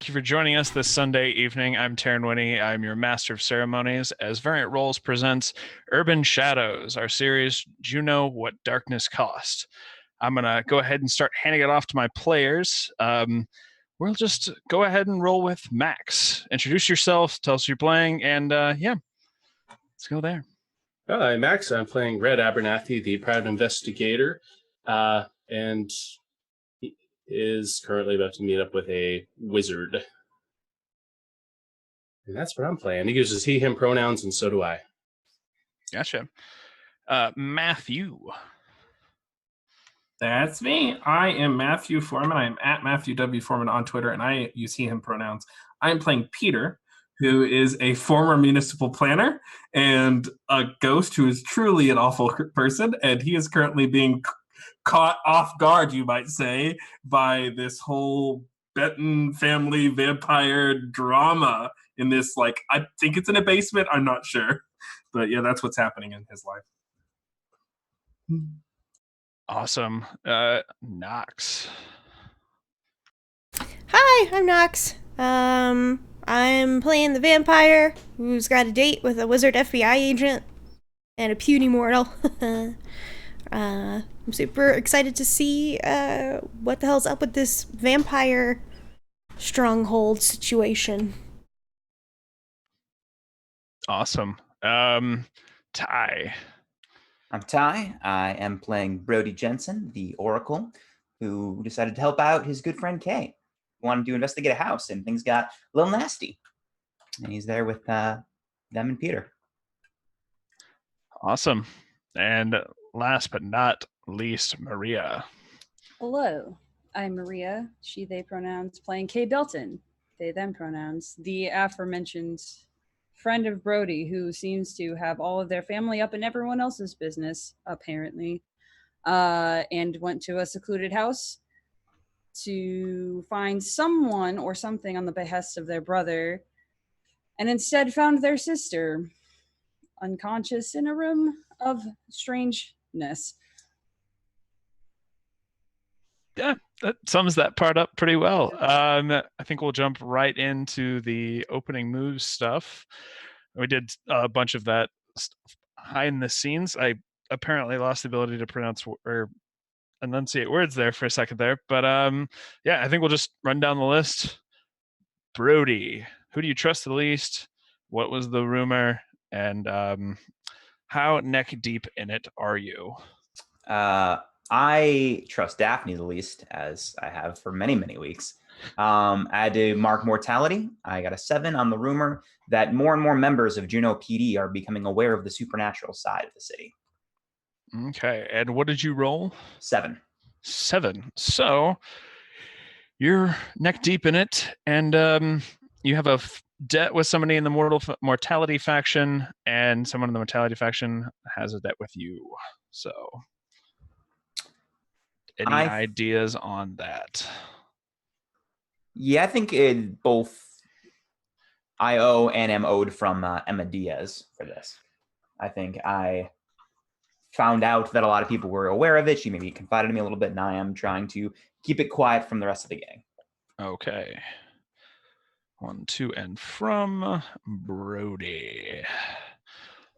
Thank you for joining us this Sunday evening. I'm Taryn Winnie. I'm your Master of Ceremonies as Variant Roles presents Urban Shadows, our series Juneau, What Darkness Cost. I'm going to go ahead and start handing it off to my players. We'll just go ahead and roll with Max. Introduce yourself, tell us who you're playing, and let's go there. Hi, Max. I'm playing Red Abernathy, the Private Investigator, and he is currently about to meet up with a wizard. And that's what I'm playing. He uses he, him pronouns, and so do I. Gotcha. Matthew. That's me. I am Matthew Foreman. I am at Matthew W. Foreman on Twitter, and I use he, him pronouns. I am playing Peter, who is a former municipal planner and a ghost who is truly an awful person, and he is currently being caught off guard, you might say, by this whole Benton family vampire drama in this, I think it's in a basement, I'm not sure. But yeah, that's what's happening in his life. Awesome. Nox. Hi, I'm Nox. I'm playing the vampire who's got a date with a wizard FBI agent and a puny mortal. I'm super excited to see what the hell's up with this vampire stronghold situation. Awesome. Ty. I'm Ty. I am playing Brody Jensen, the Oracle, who decided to help out his good friend Kay. He wanted to investigate a house, and things got a little nasty. And he's there with them and Peter. Awesome. And last but not least, Maria. Hello, I'm Maria, she, they pronouns, playing Kay Belton, they, them pronouns, the aforementioned friend of Brody who seems to have all of their family up in everyone else's business, apparently, and went to a secluded house to find someone or something on the behest of their brother, and instead found their sister unconscious in a room of strangeness. Yeah, that sums that part up pretty well. I think we'll jump right into the opening moves stuff. We did a bunch of that behind the scenes. I apparently lost the ability to pronounce or enunciate words there for a second there. But yeah, I think we'll just run down the list. Brody, who do you trust the least? What was the rumor? And how neck deep in it are you? I trust Daphne the least, as I have for many, many weeks. I had to mark mortality. I got a 7 on the rumor that more and more members of Juneau PD are becoming aware of the supernatural side of the city. Okay, and what did you roll? 7. 7. So you're neck deep in it, and you have a debt with somebody in the mortality faction, and someone in the mortality faction has a debt with you. So any ideas on that? Yeah, I think both I owe and am owed from Emma Diaz for this. I think I found out that a lot of people were aware of it. She maybe confided in me a little bit, and I am trying to keep it quiet from the rest of the gang. Okay. 1, 2, and from Brody.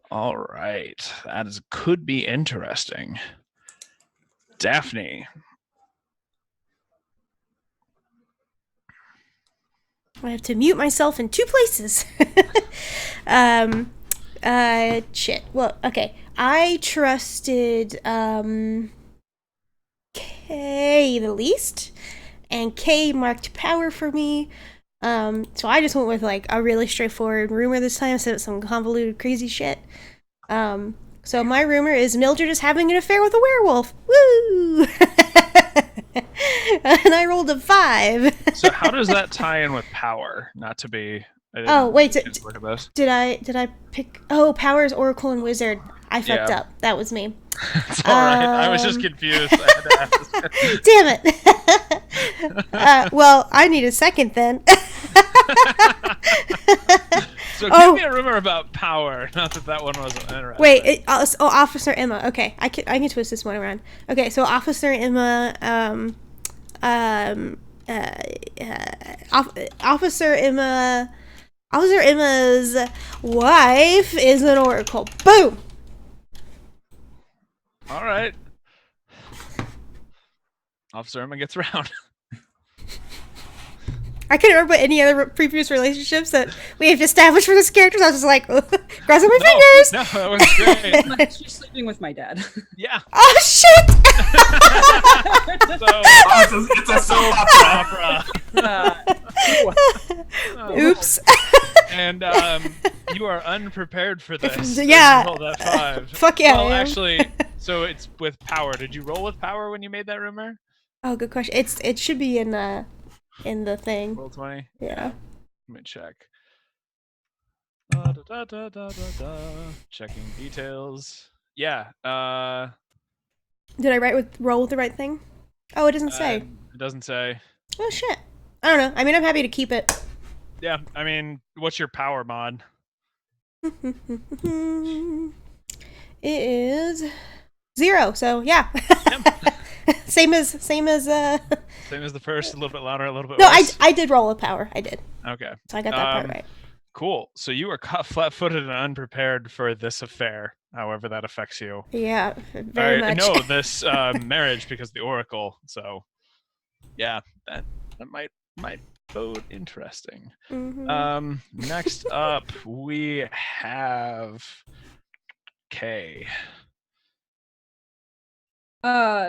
All right. That could be interesting. Daphne. I have to mute myself in 2 places. Shit. Well, okay. I trusted Kay the least, and Kay marked power for me. So I just went with a really straightforward rumor this time instead of some convoluted crazy shit. So my rumor is Mildred is having an affair with a werewolf. Woo! And I rolled a 5. So how does that tie in with power? Not to be. Oh wait, did I pick? Oh, Powers, Oracle, and Wizard. I fucked up. That was me. It's all right. I was just confused. I had to ask. Damn it. Well, I need a second then. So give me a rumor about power. Not that one wasn't interesting. Wait, Officer Emma. Okay, I can twist this one around. Okay, so Officer Emma Officer Emma's wife is an oracle. Boom. All right. Officer Emma gets around. I couldn't remember any other previous relationships that we have established for this character. So I was just like, crossing my fingers. No, that was great. She's sleeping with my dad. Yeah. Oh shit! So It's a soap opera. Oops. And you are unprepared for this. Yeah. Roll that 5. Fuck yeah. Well, I am. actually, so it's with power. Did you roll with power when you made that rumor? Oh, good question. It should be in the thing. Roll 20. Yeah. Let me check. Checking details. Yeah. Did I roll with the right thing? Oh, it doesn't say. It doesn't say. Oh shit. I don't know. I mean, I'm happy to keep it. Yeah. I mean, what's your power mod? It is 0. So yeah. Same as Same as the first. A little bit louder, a little bit. No, worse. I did roll with power. I did. Okay. So I got that part right. Cool. So you are caught flat-footed and unprepared for this affair, however that affects you. Yeah, very much. No, this marriage because the Oracle. So, yeah, that might bode interesting. Mm-hmm. Next up, we have Kay.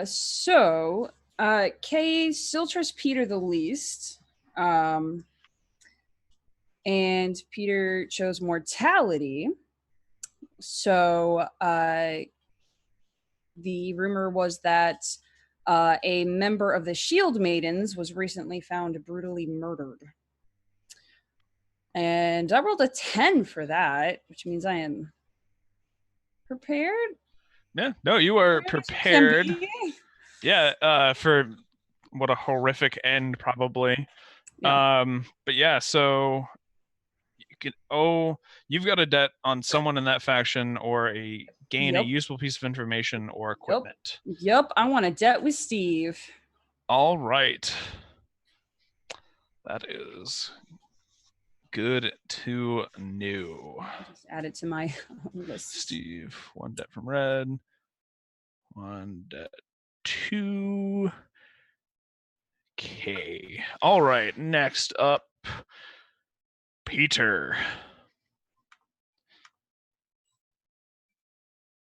So Kay still trusts Peter the least. And Peter chose mortality. So the rumor was that a member of the Shield Maidens was recently found brutally murdered. And I rolled a 10 for that, which means I am prepared. Yeah, no, you are prepared. Yeah, for what a horrific end, probably. Yeah. But yeah, so you've got a debt on someone in that faction, or gain a useful piece of information or equipment. Yep, I want a debt with Steve. All right. That is good to know. I'll just add it to my list. Steve, 1 debt from Red, 1 debt to K. All right, next up, Peter.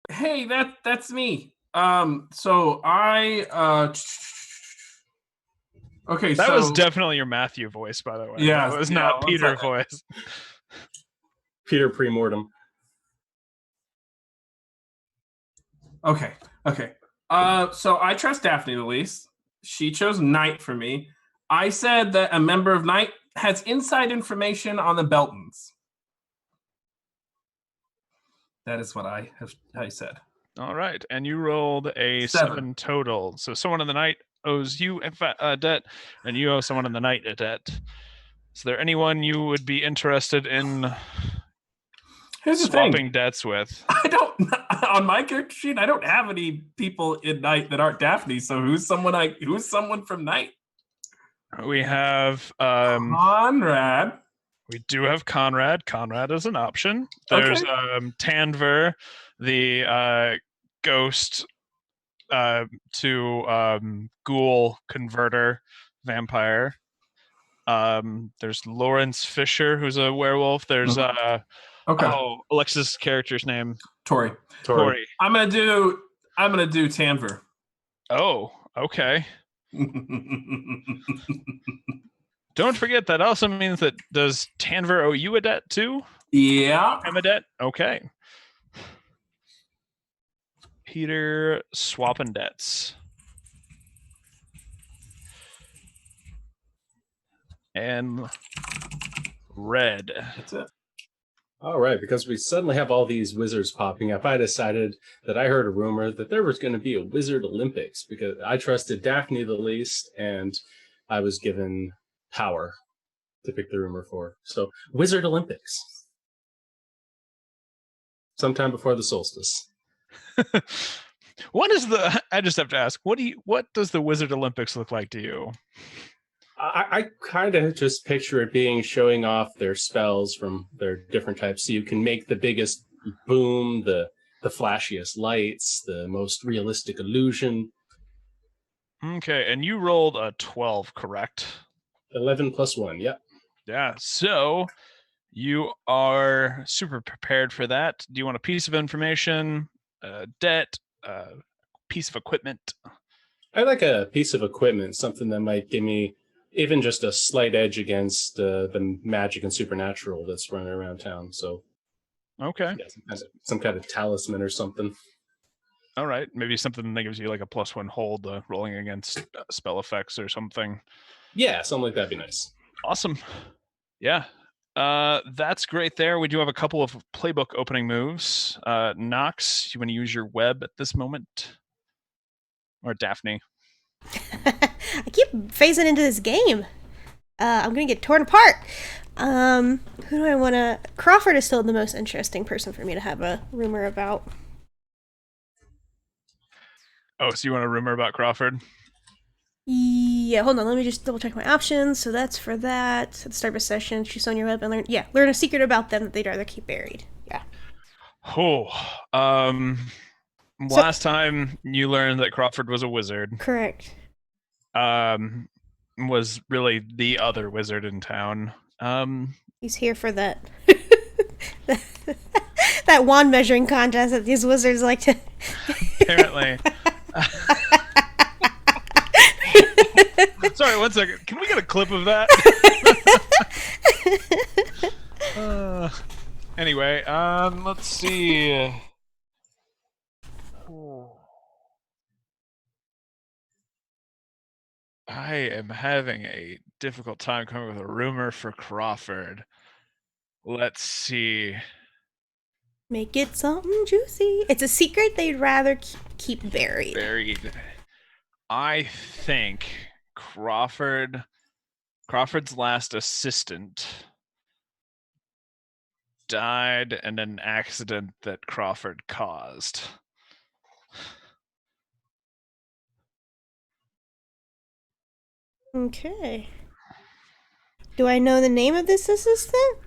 Hey, that's me. So I okay. That was definitely your Matthew voice, by the way. Yeah, it was not Peter voice. Peter premortem. Okay. So I trust Daphne the least. She chose Knight for me. I said that a member of Knight has inside information on the Beltons. That is what I said. All right, and you rolled a 7 total. So someone in the Knight owes you a debt, and you owe someone in the Knight a debt. Is there anyone you would be interested in swapping debts with? I don't. On my character sheet, I don't have any people in Knight that aren't Daphne. So who's someone from Knight? We have Conrad. We do have Conrad. Conrad is an option. There's Tanver, the ghost to ghoul converter vampire. There's Lawrence Fisher, who's a werewolf. There's Alexis' character's name. Tori. I'm gonna do Tanver. Oh, okay. Don't forget that also means that does Tanver owe you a debt too? Yeah. I'm a debt? Okay. Peter swapping debts. And Red. That's it. All right, because we suddenly have all these wizards popping up, I decided that I heard a rumor that there was going to be a Wizard Olympics because I trusted Daphne the least, and I was given power to pick the rumor for. So, Wizard Olympics. Sometime before the solstice. I just have to ask, what does the Wizard Olympics look like to you? I kind of just picture it being showing off their spells from their different types. So you can make the biggest boom, the flashiest lights, the most realistic illusion. Okay, and you rolled a 12, correct? 11 plus 1, yep. Yeah, so you are super prepared for that. Do you want a piece of information, a debt, a piece of equipment? I like a piece of equipment, something that might give me even just a slight edge against the magic and supernatural that's running around town. So, Okay. yeah, some kind of talisman or something. All right. Maybe something that gives you like a +1 hold, rolling against spell effects or something. Yeah, something like that'd be nice. Awesome. Yeah. That's great there. We do have a couple of playbook opening moves. Nox, you want to use your web at this moment? Or Daphne? I keep phasing into this game. I'm gonna get torn apart. Who do I want to? Crawford is still the most interesting person for me to have a rumor about. Oh, so you want a rumor about Crawford? Yeah, hold on. Let me just double check my options. So that's for that. At the start of a session, choose on your web and learn a secret about them that they'd rather keep buried. Yeah. Oh, last time you learned that Crawford was a wizard. Correct. Was really the other wizard in town. He's here for that. That wand measuring contest that these wizards like to. Apparently. Sorry, 1 second. Can we get a clip of that? Anyway, let's see. I am having a difficult time coming up with a rumor for Crawford. Let's see. Make it something juicy. It's a secret they'd rather keep buried. I think Crawford's last assistant died in an accident that Crawford caused. Okay. Do I know the name of this assistant?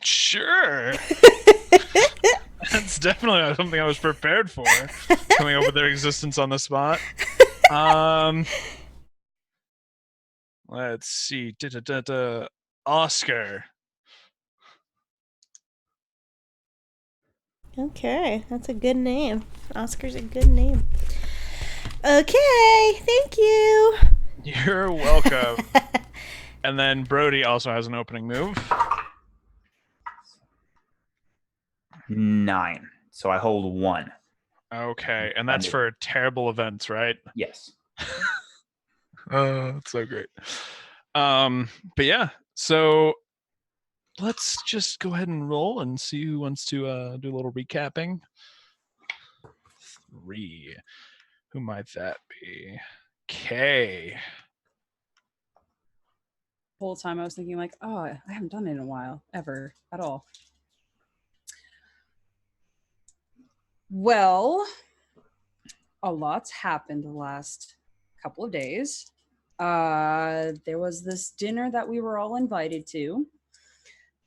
Sure. That's definitely not something I was prepared for. Coming up with their existence on the spot. Let's see. Oscar. Okay, that's a good name. Oscar's a good name. Okay, thank you. You're welcome. And then Brody also has an opening move. 9. So I hold 1. Okay, and that's for terrible events, right? Yes. Oh, that's so great. But yeah, so let's just go ahead and roll and see who wants to do a little recapping. 3. Who might that be? Kay. The whole time I was thinking like, oh, I haven't done it in a while, ever, at all. Well, a lot's happened the last couple of days. There was this dinner that we were all invited to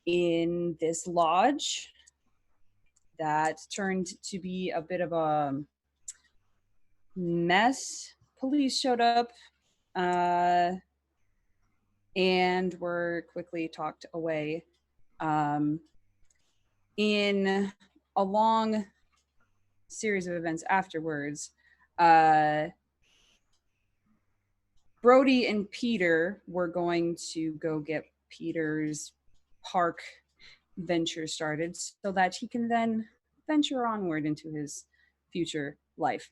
in this lodge that turned to be a bit of a mess. Police showed up and were quickly talked away. In a long series of events afterwards, Brody and Peter were going to go get Peter's park venture started so that he can then venture onward into his future life.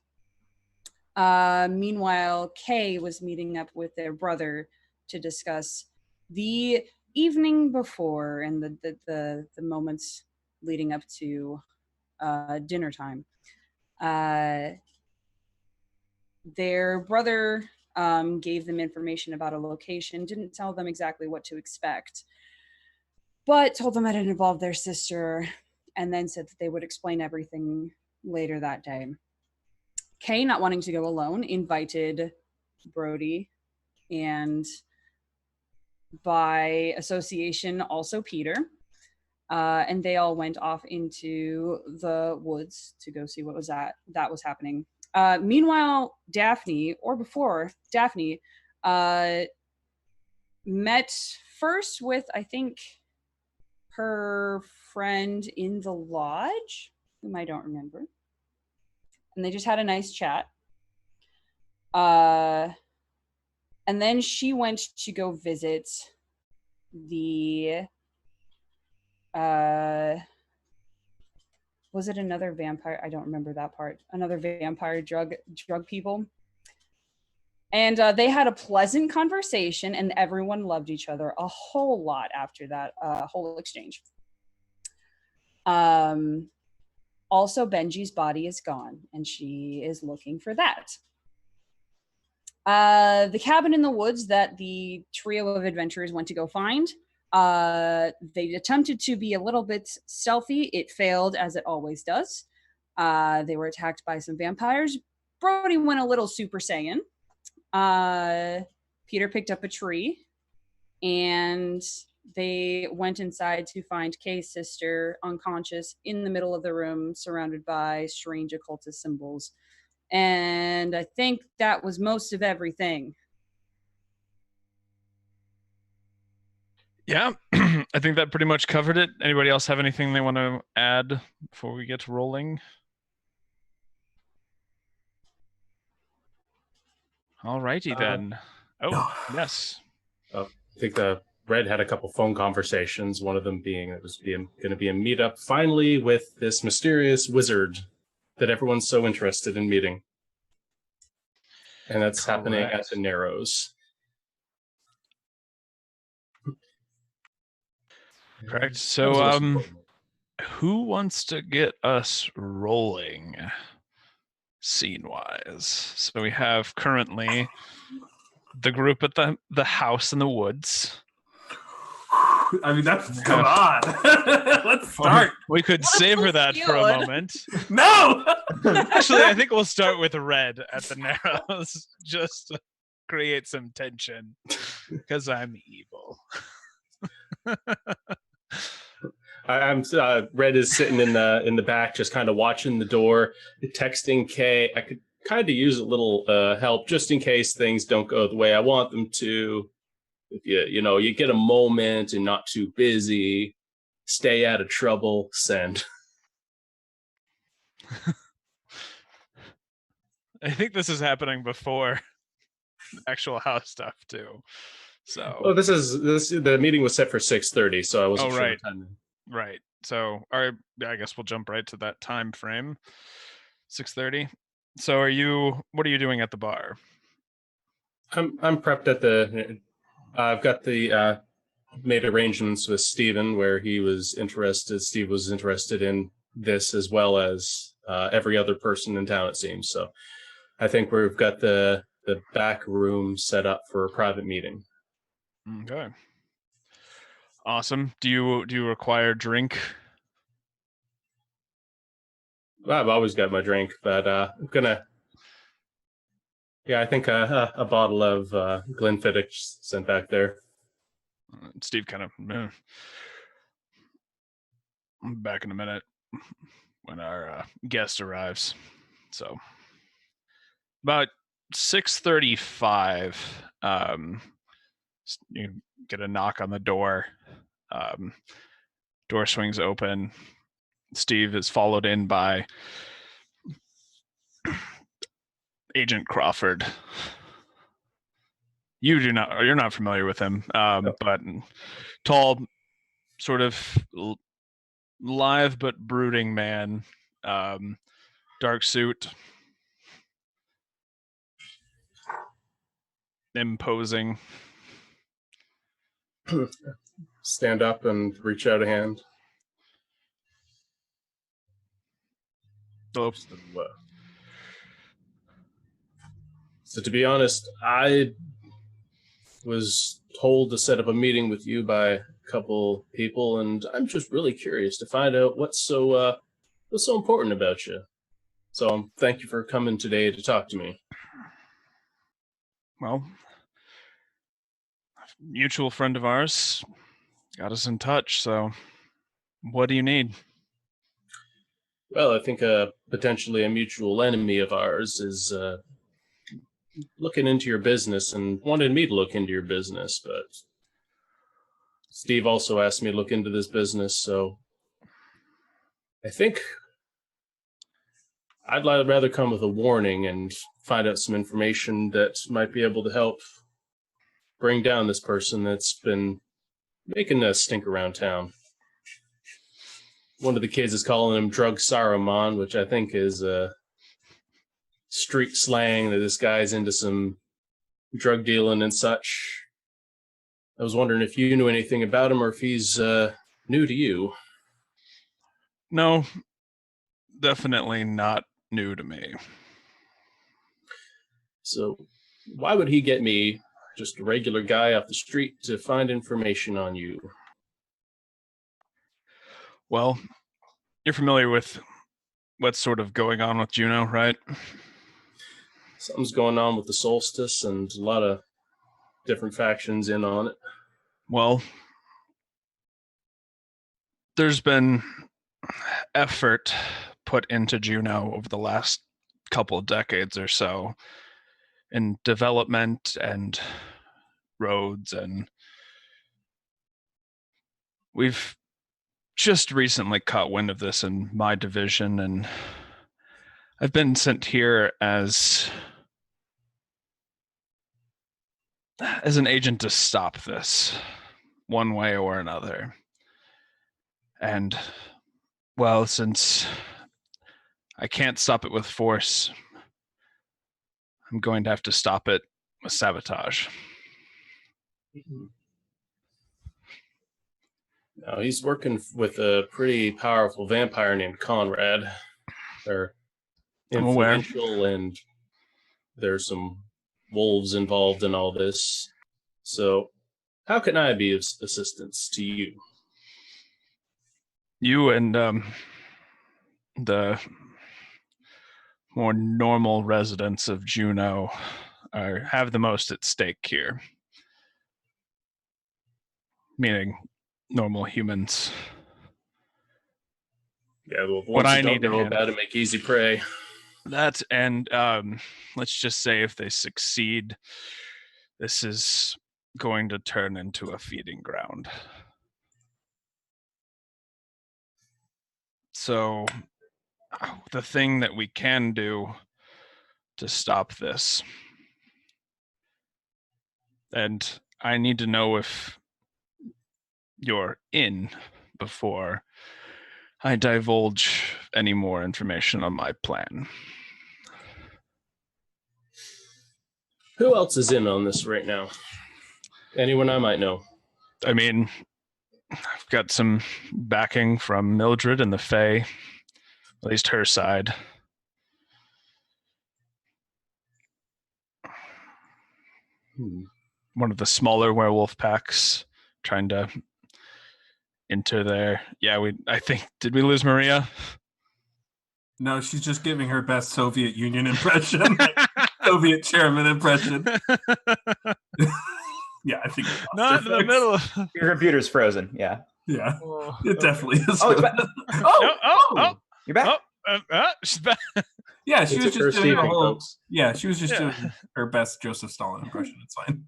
Meanwhile, Kay was meeting up with their brother to discuss the evening before and the moments leading up to dinner time. Their brother gave them information about a location, didn't tell them exactly what to expect, but told them that it involved their sister, and then said that they would explain everything later that day. Kay, not wanting to go alone, invited Brody and by association, also Peter. And they all went off into the woods to go see what that was happening. Meanwhile, Daphne, or before Daphne, met first with, I think, her friend in the lodge, whom I don't remember. And they just had a nice chat. And then she went to go visit the was it another vampire? I don't remember that part. Another vampire drug people. And they had a pleasant conversation, and everyone loved each other a whole lot after that whole exchange. Also, Benji's body is gone, and she is looking for that. The cabin in the woods that the trio of adventurers went to go find, they attempted to be a little bit stealthy. It failed, as it always does. They were attacked by some vampires. Brody went a little Super Saiyan. Peter picked up a tree, and they went inside to find Kay's sister unconscious in the middle of the room, surrounded by strange occultist symbols. And I think that was most of everything. Yeah, I think that pretty much covered it. Anybody else have anything they want to add before we get rolling? All righty then. Yes. I think Red had a couple phone conversations. One of them being it was going to be a meetup finally with this mysterious wizard that everyone's so interested in meeting, and that's happening at the Narrows. Correct. So, who wants to get us rolling scene-wise? So we have currently the group at the house in the woods. I mean, that's come on. Let's start. We could savor that for a moment. No. Actually, I think we'll start with Red at the Narrows, just to create some tension, because I'm evil. I'm Red is sitting in the back, just kind of watching the door, texting Kay. I could kind of use a little help just in case things don't go the way I want them to. If you get a moment and not too busy, stay out of trouble, send. I think this is happening before actual house stuff too. So the meeting was set for 6:30, so I wasn't sure right. the time. Right. So I guess we'll jump right to that time frame. 6:30. So what are you doing at the bar? I'm prepped at the I've got the made arrangements with Steven where Steve was interested in this as well as every other person in town, it seems. So I think we've got the back room set up for a private meeting. Okay. Awesome. Do you require drink? Well, I've always got my drink, but I'm gonna. Yeah, I think a bottle of Glenfiddich sent back there. Steve kind of back in a minute when our guest arrives. So about 6:35, you get a knock on the door. Door swings open. Steve is followed in by Agent Crawford. You're not familiar with him, but tall, sort of live but brooding man, dark suit, imposing. Stand up and reach out a hand. Oh. So to be honest, I was told to set up a meeting with you by a couple people, and I'm just really curious to find out what's so important about you. So thank you for coming today to talk to me. Well, mutual friend of ours got us in touch. So, what do you need? Well, I think potentially a mutual enemy of ours is looking into your business and wanted me to look into your business, but Steve also asked me to look into this business, so I think I'd rather come with a warning and find out some information that might be able to help bring down this person that's been making a stink around town. One of the kids is calling him Drug Saruman, which I think is street slang that this guy's into some drug dealing and such. I was wondering if you knew anything about him or if he's new to you. No, definitely not new to me. So why would he get me, just a regular guy off the street, to find information on you? Well, you're familiar with what's sort of going on with Juneau, right? Something's going on with the solstice and a lot of different factions in on it. Well, there's been effort put into Juneau over the last couple of decades or so in development and roads, and we've just recently caught wind of this in my division, and I've been sent here as an agent to stop this one way or another. And well, since I can't stop it with force, I'm going to have to stop it with sabotage. Now, he's working with a pretty powerful vampire named Conrad. They're I'm aware. influential, and there's some wolves involved in all this. So, how can I be of assistance to you? You and the more normal residents of Juneau have the most at stake here. Meaning normal humans. Yeah, well, What ones I who don't need to know handle. about to make easy prey. That, and let's just say if they succeed, this is going to turn into a feeding ground. So the thing that we can do to stop this, and I need to know if you're in before I divulge any more information on my plan. Who else is in on this right now? Anyone I might know? I mean, I've got some backing from Mildred and the Fae, at least her side. One of the smaller werewolf packs trying to enter there. Yeah, I think, did we lose Maria? No, she's just giving her best Soviet Union impression. Soviet chairman impression. Yeah, I think we lost Not in the middle of... Your computer's frozen. Yeah. Yeah, it definitely is. Oh, it's back. Oh, You're back. she's back. Yeah, she was just doing a whole. Folks. Yeah, she was just doing her best Joseph Stalin impression. It's fine.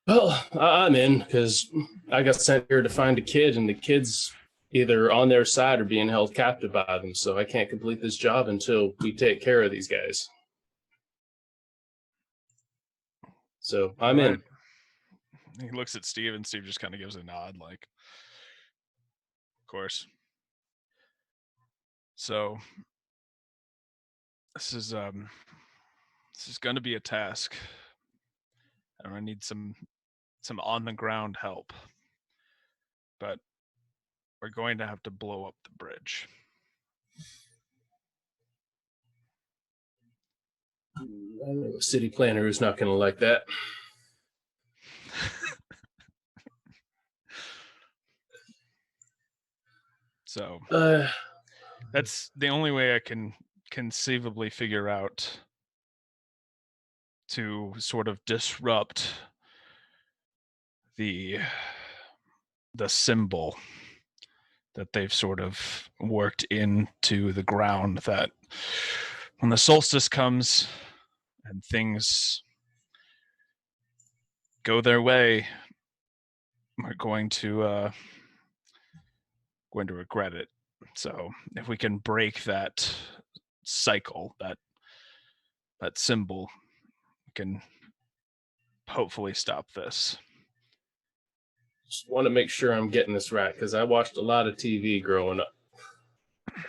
Well, I'm in because I got sent here to find a kid, and the kid's either on their side or being held captive by them. So I can't complete this job until we take care of these guys. So I'm in. He looks at Steve, and Steve just kind of gives a nod, like, of course. So this is going to be a task. I'm going to need some on the ground help, but we're going to have to blow up the bridge. I know a city planner who's not going to like that. So that's the only way I can conceivably figure out to sort of disrupt the symbol that they've sort of worked into the ground, that when the solstice comes and things go their way, we're going to regret it. So if we can break that cycle, that symbol, we can hopefully stop this. Just want to make sure I'm getting this right, because I watched a lot of TV growing up.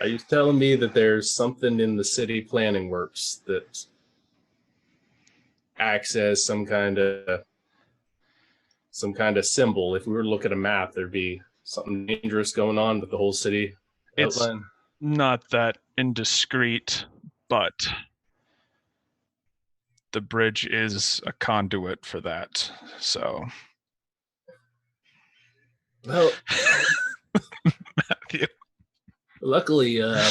Are you telling me that there's something in the city planning works that acts as some kind of symbol? If we were to look at a map, there'd be something dangerous going on with the whole city outline. It's not that indiscreet, but the bridge is a conduit for that. So, Well, Matthew. Luckily, I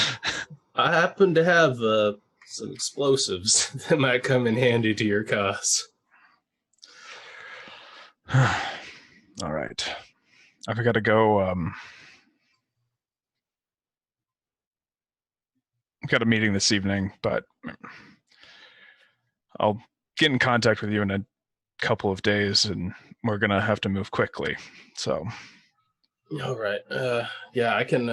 happen to have some explosives that might come in handy to your cause. All right. I've got to go. I've got a meeting this evening, but I'll get in contact with you in a couple of days, and we're gonna have to move quickly. So. All right. Yeah, I can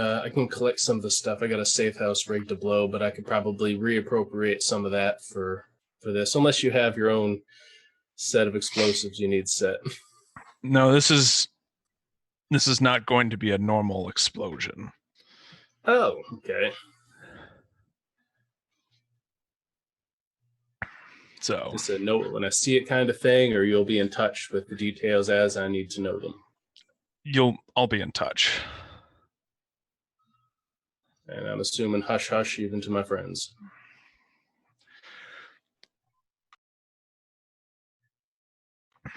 collect some of the stuff. I got a safe house rigged to blow, but I could probably reappropriate some of that for this, unless you have your own set of explosives you need set. No, this is not going to be a normal explosion. Oh, okay. So Just a note when I see it kind of thing, or you'll be in touch with the details as I need to know them. I'll be in touch. And I'm assuming hush hush even to my friends.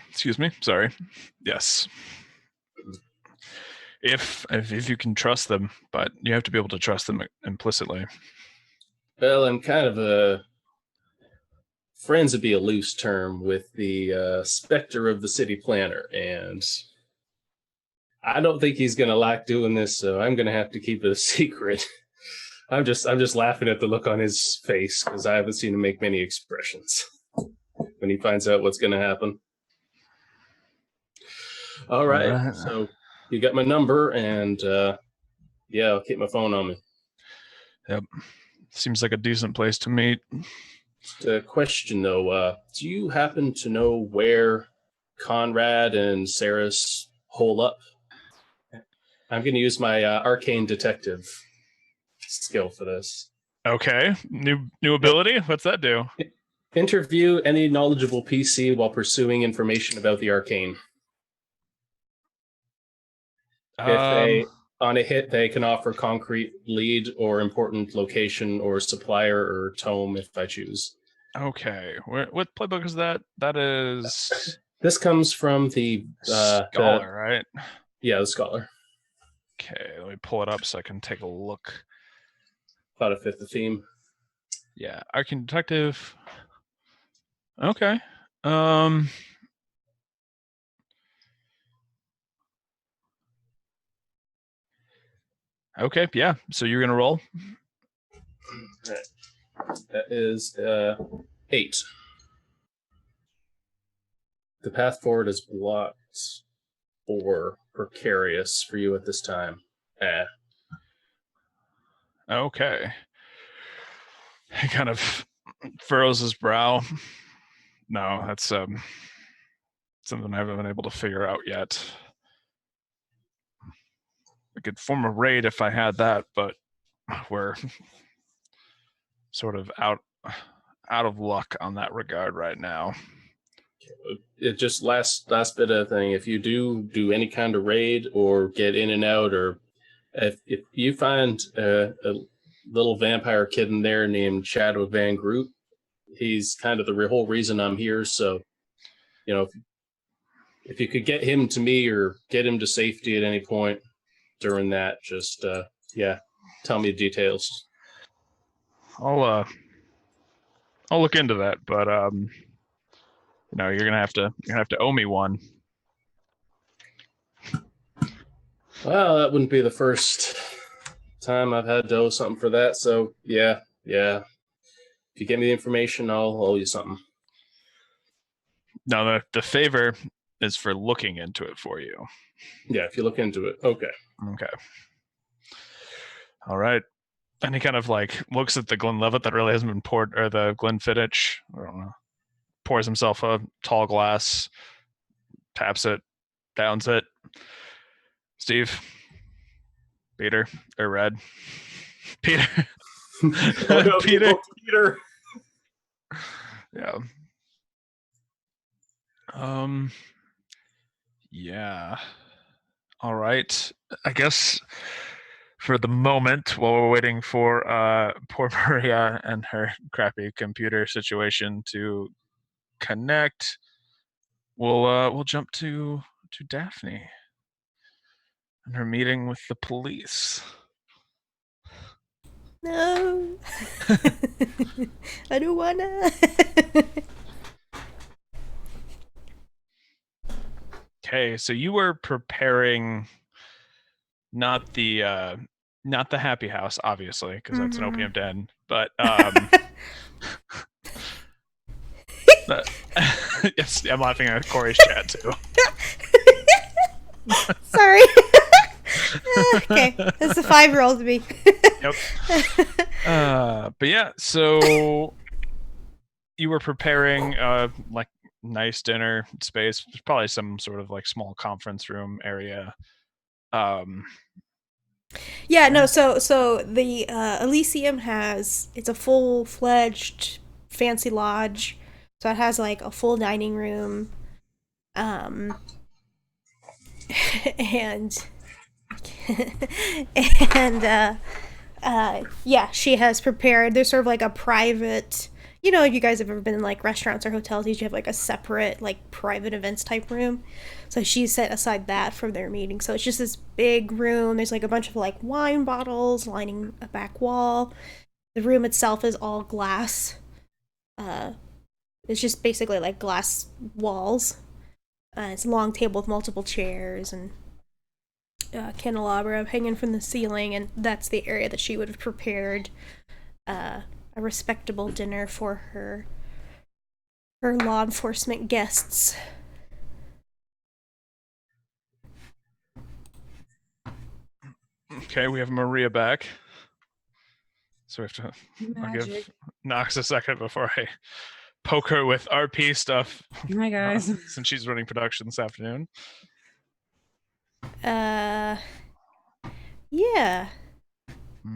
Excuse me. Sorry. Yes. If you can trust them, but you have to be able to trust them implicitly. Well, I'm kind of a friends would be a loose term with the specter of the city planner, and I don't think he's gonna like doing this, so I'm gonna have to keep it a secret. I'm just laughing at the look on his face, because I haven't seen him make many expressions when he finds out what's gonna happen. All right. So you got my number, and yeah, I'll keep my phone on me. Yep. Seems like a decent place to meet. Just a question though, do you happen to know where Conrad and Saris hole up? I'm going to use my arcane detective skill for this. Okay. New ability? What's that do? Interview any knowledgeable PC while pursuing information about the arcane. If they, on a hit, they can offer concrete lead or important location or supplier or tome if I choose. Okay. What playbook is that? That is... This comes from the... Scholar, right? Yeah, the Scholar. Okay, let me pull it up so I can take a look. Thought it fit the theme. Yeah, Arcane Detective. Okay. Okay, yeah. So you're gonna roll? Right. That is 8. The path forward is blocked or precarious for you at this time. Okay. He kind of furrows his brow. No, that's something I haven't been able to figure out yet. I could form a raid if I had that, but we're sort of out of luck on that regard right now. It just last bit of thing. If you do any kind of raid or get in and out, or if you find a little vampire kid in there named Shadow Van Groot, he's kind of the whole reason I'm here. So, if you could get him to me or get him to safety at any point during that, just tell me the details. I'll look into that, but No, you're gonna have to owe me one. Well, that wouldn't be the first time I've had to owe something for that. So yeah. If you get me the information, I'll owe you something. No, the favor is for looking into it for you. Yeah, if you look into it. Okay. Okay. All right. And he kind of like looks at the Glenlivet that really hasn't been poured, or the Glenfiddich. I don't know. Pours himself a tall glass, taps it, downs it. Steve, Peter, or Red, Peter, Oh, no, Peter. Peter. Yeah. Yeah. All right. I guess for the moment, while we're waiting for poor Maria and her crappy computer situation to connect, we'll jump to Daphne and her meeting with the police. No. I don't wanna. Okay, so you were preparing not the happy house, obviously, because that's an opium den, but yes, I'm laughing at Corey's chat too. Sorry. Okay, that's the 5-year-old me. Yep. But yeah, so you were preparing like nice dinner space. There's probably some sort of like small conference room area. Yeah, no, so the Elysium it's a full-fledged fancy lodge. So it has like a full dining room. And and yeah, she has prepared. There's sort of like a private, if you guys have ever been in like restaurants or hotels, you have like a separate like private events type room. So she set aside that for their meeting. So it's just this big room. There's like a bunch of like wine bottles lining a back wall. The room itself is all glass. It's just basically like glass walls. It's a long table with multiple chairs and candelabra hanging from the ceiling, and that's the area that she would have prepared a respectable dinner for her law enforcement guests. Okay, we have Maria back. So we have to. I'll give Knox a second before I poke her with RP stuff. Hi guys. Since she's running production this afternoon. Yeah.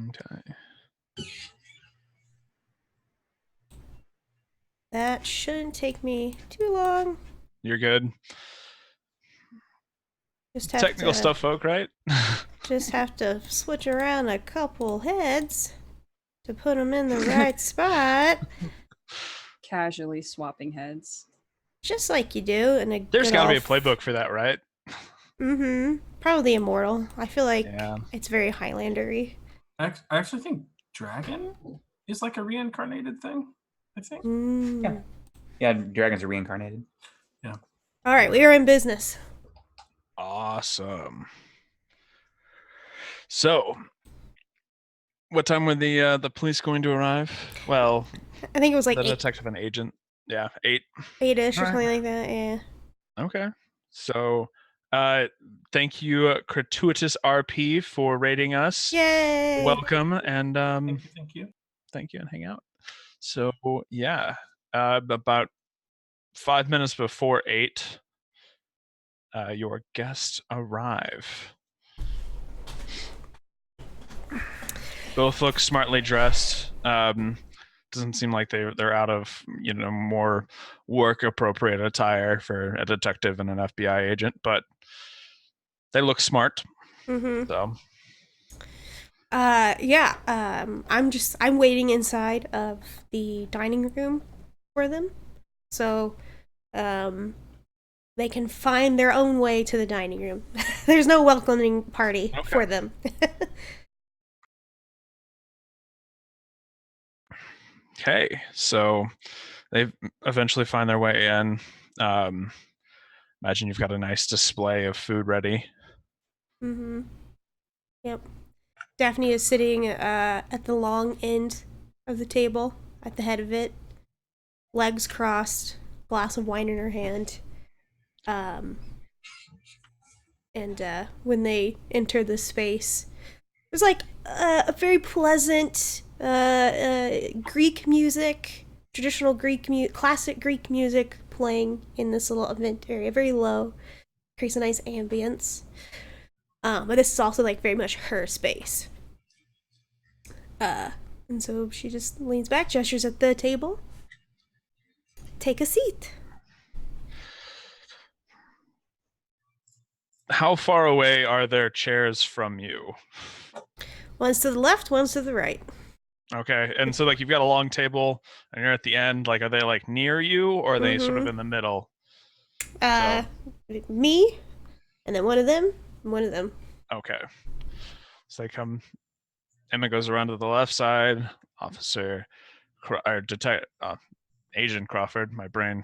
Okay. That shouldn't take me too long. You're good. Just have Technical to, stuff, folk, right? Just have to switch around a couple heads to put them in the right spot. Casually swapping heads. Just like you do in a There's got to be a playbook for that, right? Mm-hmm. Probably Immortal. I feel like Yeah. it's very Highlander-y. I actually think dragon is like a reincarnated thing, I think. Mm. Yeah, dragons are reincarnated. Yeah. All right, we are in business. Awesome. So, what time were the police going to arrive? Well, I think it was like the 8, detective and agent. Yeah, 8. 8-ish or All right. something like that. Yeah. Okay. So, thank you, Gratuitous RP, for rating us. Yay! Welcome, and Thank you. and hang out. So, yeah, about 5 minutes before 8, your guests arrive. Both look smartly dressed. Doesn't seem like they're out of more work appropriate attire for a detective and an FBI agent, but they look smart. Mm-hmm. So yeah. I'm waiting inside of the dining room for them, so they can find their own way to the dining room. There's no welcoming party for them. Okay, so they eventually find their way in. Imagine you've got a nice display of food ready. Mm-hmm. Yep. Daphne is sitting at the long end of the table, at the head of it, legs crossed, glass of wine in her hand. And when they enter the space, there's like a very pleasant Greek music, traditional classic Greek music playing in this little event area, very low, creates a nice ambience. But this is also like very much her space. And so she just leans back, gestures at the table. Take a seat. How far away are there chairs from you? One's to the left, one's to the right. Okay, and so like you've got a long table and you're at the end. Like, are they like near you or are they sort of in the middle? Me, and then one of them, and one of them. Okay. So they come. Emma goes around to the left side. Officer, or Agent Crawford. My brain.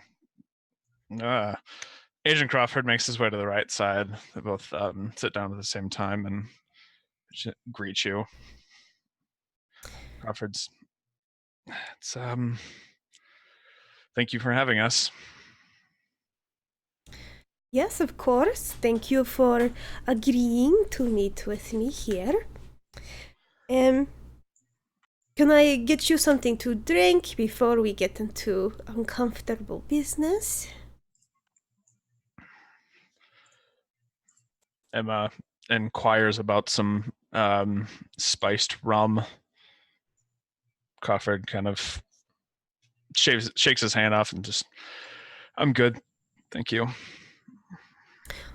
Agent Crawford makes his way to the right side. They both sit down at the same time and greet you. Crawford's. It's Thank you for having us. Yes, of course. Thank you for agreeing to meet with me here. Can I get you something to drink before we get into uncomfortable business? Emma inquires about some spiced rum. Crawford kind of shakes his hand off and just, I'm good, thank you.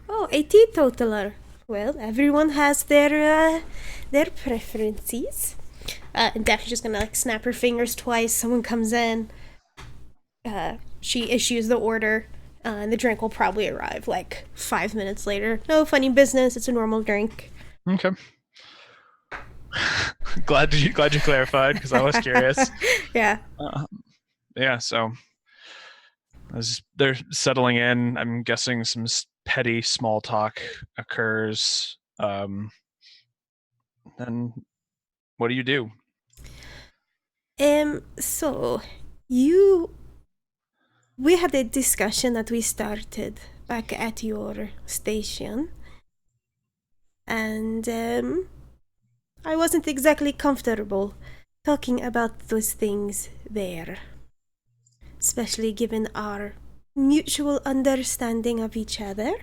Oh, a teetotaler. Well, everyone has their preferences. And Daphne's just gonna like snap her fingers twice. Someone comes in. She issues the order, and the drink will probably arrive like 5 minutes later. No funny business. It's a normal drink. Okay. glad you clarified because I was curious. Yeah. Yeah. So as they're settling in, I'm guessing some petty small talk occurs. Then what do you do? So we had a discussion that we started back at your station, and I wasn't exactly comfortable talking about those things there, especially given our mutual understanding of each other.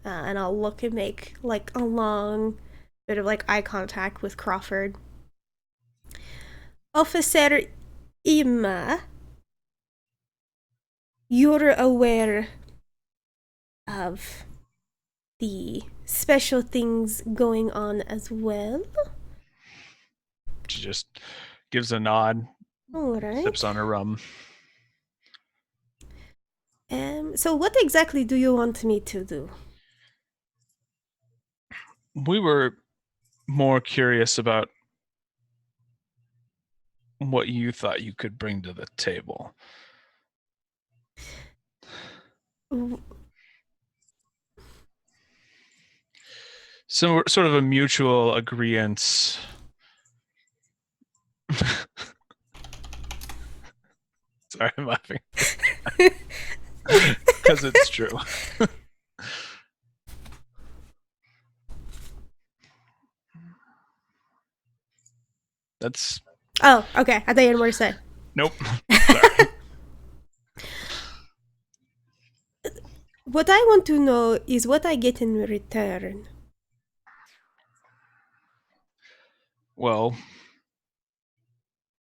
And I'll look and make like a long bit of like eye contact with Crawford. Officer Ima, you're aware of the special things going on as well? She just gives a nod, All right. sips on her rum. So what exactly do you want me to do? We were more curious about what you thought you could bring to the table. So sort of a mutual agreement. Sorry, I'm laughing. Because it's true. That's... Oh, okay. I thought you had more to say. Nope. Sorry. What I want to know is what I get in return. Well,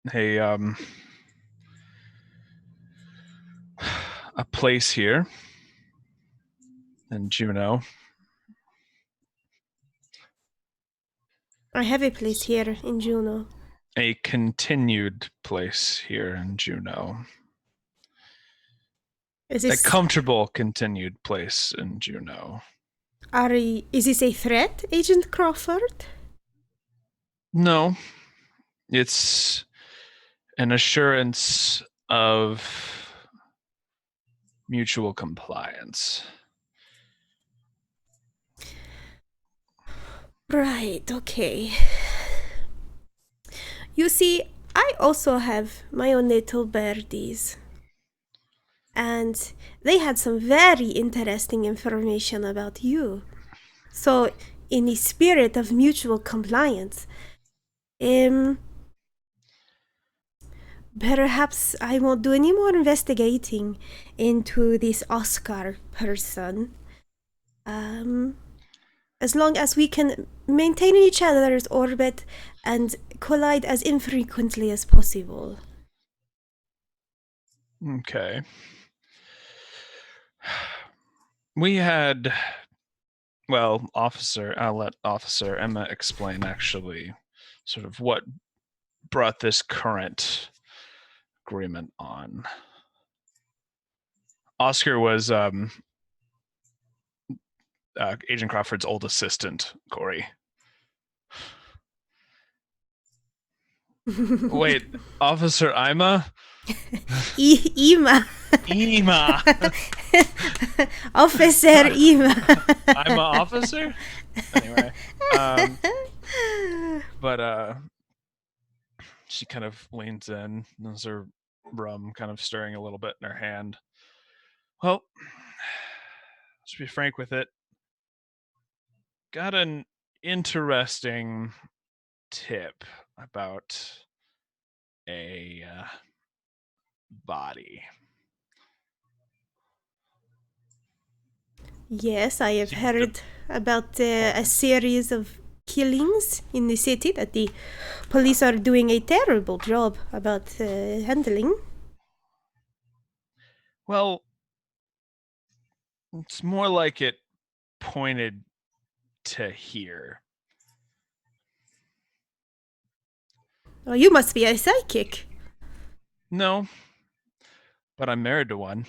hey, a place here in Juneau. I have a place here in Juneau. A continued place here in Juneau. Is A this comfortable continued place in Juneau. is this a threat, Agent Crawford? No, it's an assurance of mutual compliance. Right, okay. You see, I also have my own little birdies. And they had some very interesting information about you. So, in the spirit of mutual compliance, perhaps I won't do any more investigating into this Oscar person. As long as we can maintain each other's orbit and collide as infrequently as possible. Okay. We had, well, I'll let Officer Emma explain actually sort of what brought this current agreement on. Oscar was Agent Crawford's old assistant, Corey. Wait, Officer Ima? Ima. Ima. Officer Ima. I'm an officer? Anyway. But she kind of leans in, there's her rum kind of stirring a little bit in her hand. Well, to be frank with it, got an interesting tip about a body. Yes, I have heard about a series of killings in the city that the police are doing a terrible job about handling. Well, it's more like it pointed to here. Oh, you must be a psychic. No, but I'm married to one.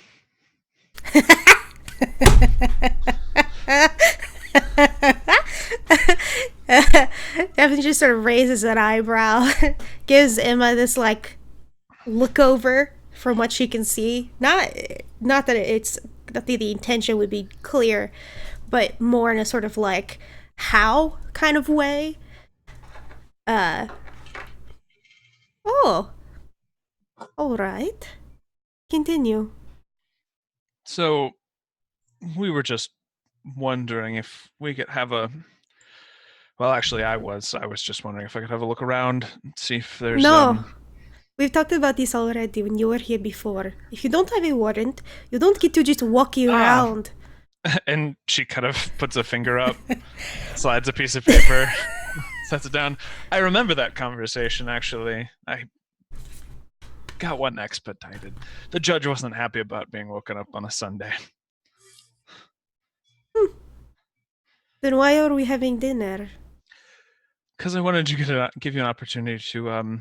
Evan just sort of raises an eyebrow, gives Emma this like look over from what she can see. Not that it's that the intention would be clear, but more in a sort of like how kind of way. Oh, all right. Continue. So we were just wondering if we could have a. Well, actually, I was just wondering if I could have a look around and see if there's. No. We've talked about this already when you were here before. If you don't have a warrant, you don't get to just walk around. And she kind of puts a finger up, slides a piece of paper, sets it down. I remember that conversation, actually. I got one expedited. The judge wasn't happy about being woken up on a Sunday. Then why are we having dinner? Because I wanted to give you an opportunity to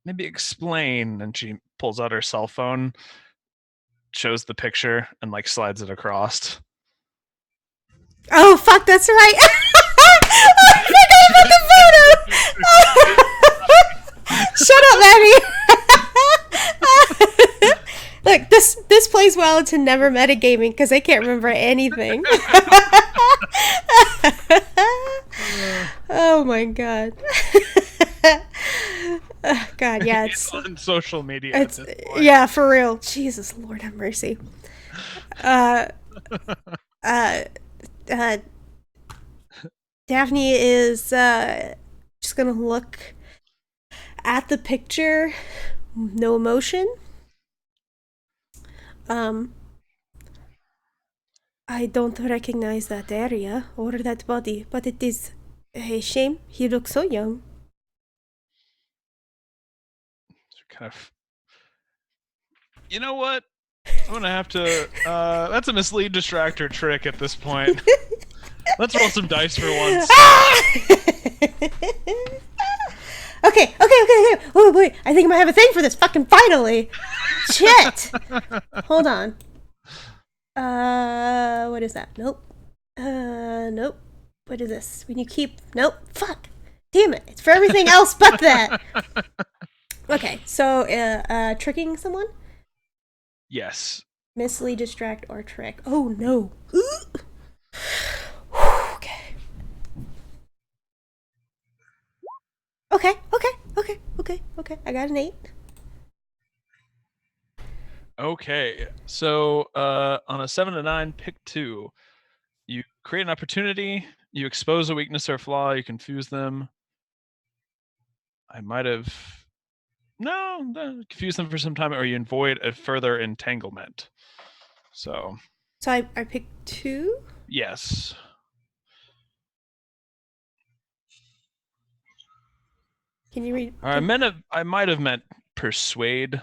maybe explain. And she pulls out her cell phone, shows the picture, and like slides it across. Oh fuck, that's right. I forgot about the photo. Shut up, Maddie. Look, this plays well into never metagaming because I can't remember anything. Oh my god. God, yeah, It's on social media. It's yeah, for real. Jesus, Lord have mercy. Daphne is just gonna look at the picture, no emotion. I don't recognize that area or that body, but it is a shame. He looks so young. Kind of. You know what? I'm gonna have to. That's a mislead distractor trick at this point. Let's roll some dice for once. Okay. Oh boy, I think I might have a thing for this. Fucking finally. Shit. Hold on. What is that? Nope. Nope. What is this? When you keep. Nope. Fuck. Damn it. It's for everything else but that. Okay, so, tricking someone? Yes. Mislead, distract, or trick. Oh no. Okay. Okay. I got an 8. Okay, so on a 7 to 9, pick 2. You create an opportunity. You expose a weakness or flaw. You confuse them. I might have confuse them for some time, or you avoid a further entanglement. So I picked 2. yes. Can you read? I might have meant persuade.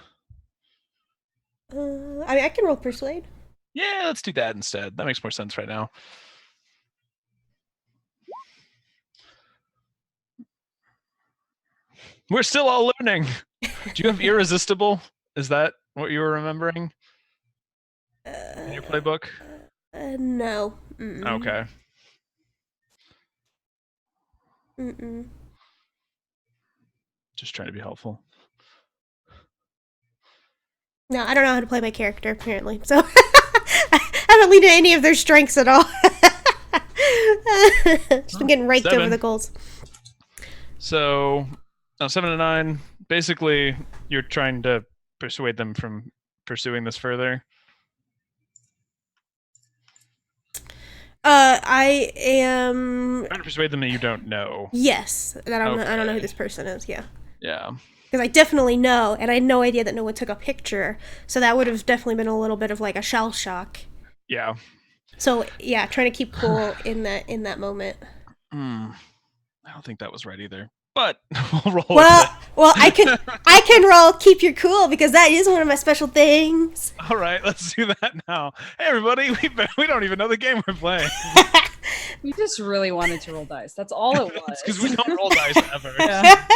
I can roll persuade. Yeah, let's do that instead. That makes more sense right now. We're still all learning. Do you have irresistible? Is that what you were remembering in your playbook? No. Okay. Just trying to be helpful. No, I don't know how to play my character, apparently. So I haven't leaned into any of their strengths at all. Just been getting raked 7. over the goals. So, 7 to 9, basically, you're trying to persuade them from pursuing this further. I am Trying to persuade them that you don't know. Yes, that I don't know who Okay. this person is. Yeah. Yeah. Because I definitely know, and I had no idea that no one took a picture, so that would have definitely been a little bit of like a shell shock. Yeah. So yeah, trying to keep cool in that moment. I don't think that was right either. But we'll roll Well, with it. I can roll keep your cool because that is one of my special things. All right, let's do that now. Hey everybody, we don't even know the game we're playing. You just really wanted to roll dice. That's all it was. Because we don't roll dice ever. Yeah.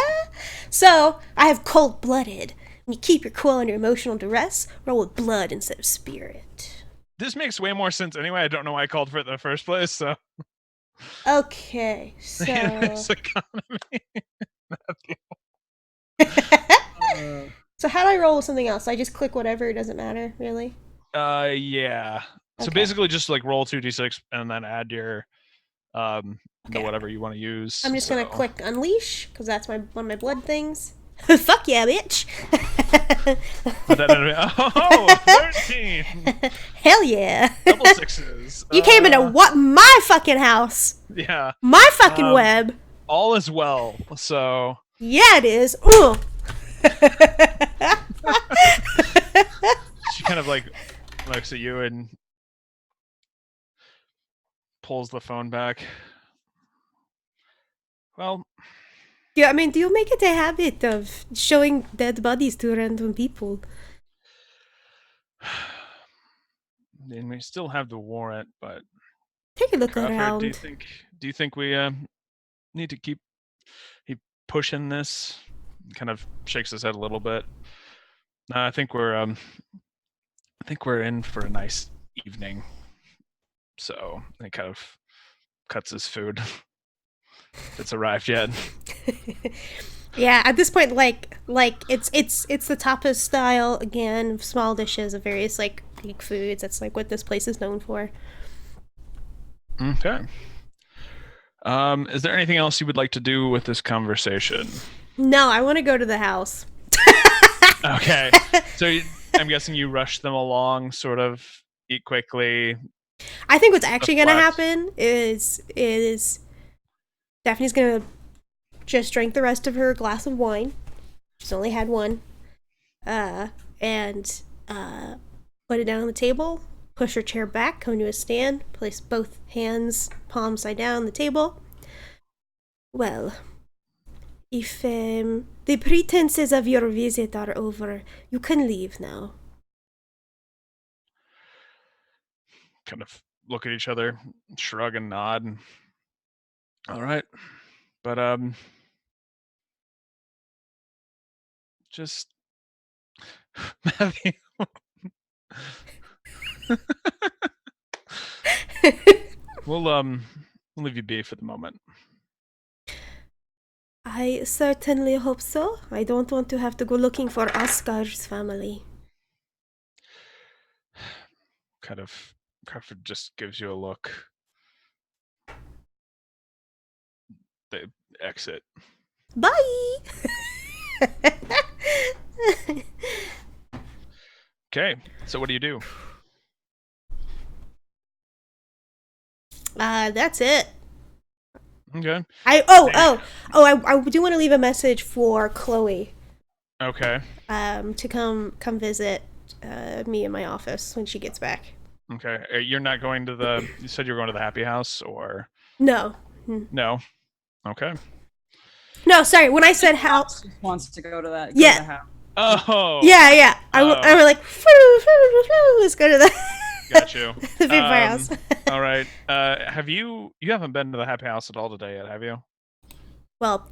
So I have cold-blooded. When you keep your cool under emotional duress, roll with blood instead of spirit. This makes way more sense anyway. I don't know why I called for it in the first place. So. Okay, so. This economy. So how do I roll with something else? I just click whatever. It doesn't matter, really. Yeah. So Okay. basically, just like roll 2d6 and then add your the Okay. whatever you want to use. I'm just gonna click unleash because that's one of my blood things. Fuck yeah, bitch! Oh, 13! Hell yeah! Double 6s. You came into what? My fucking house! Yeah. My fucking web! All is well. So. Yeah, it is. Ooh. She kind of like looks at you and pulls the phone back. Well. Yeah, I mean, do you make it a habit of showing dead bodies to random people? And we still have the warrant, but Take a look Crawford, around. do you think we need to keep pushing this? Kind of shakes his head a little bit. No, I think we're in for a nice evening. So he kind of cuts his food. If it's arrived yet. Yeah, at this point, like it's the tapas style again, small dishes of various like Greek foods. That's like what this place is known for. Okay. Is there anything else you would like to do with this conversation? No, I want to go to the house. Okay. So I'm guessing you rush them along, sort of eat quickly. I think what's actually going to Reflect. happen is Daphne's going to just drink the rest of her glass of wine. She's only had one. And put it down on the table, push her chair back, come to a stand, place both hands palm side down on the table. Well, if the pretenses of your visit are over, you can leave now. Kind of look at each other, shrug and nod. And, all right. But just Matthew. We'll leave you be for the moment. I certainly hope so. I don't want to have to go looking for Oscar's family. kind of Crawford just gives you a look. They exit. Bye. Okay, so what do you do? That's it. Okay. I do want to leave a message for Chloe. Okay. To come visit me in my office when she gets back. Okay. You're not going to the. You said you were going to the happy house, or No. no? Okay. No, sorry. When I said house, Wants to go to that. Yeah. To the house. Oh. yeah. I'm like, let's go to the. Got you. The vampire house. All right. Have you haven't been to the happy house at all today yet, have you? Well,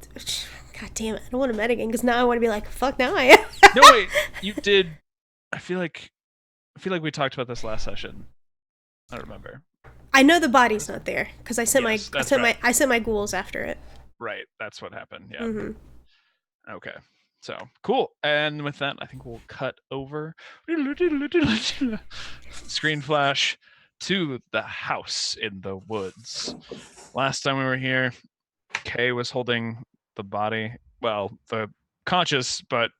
god damn it! I don't want to met again because now I want to be like, fuck. Now I am. No, wait. You did. I feel like we talked about this last session. I don't remember. I know the body's not there because I sent Yes, I sent my ghouls after it. Right. That's what happened. Yeah. Mm-hmm. Okay. So cool. And with that, I think we'll cut over screen flash to the house in the woods. Last time we were here, Kay was holding the body. Well, the conscious but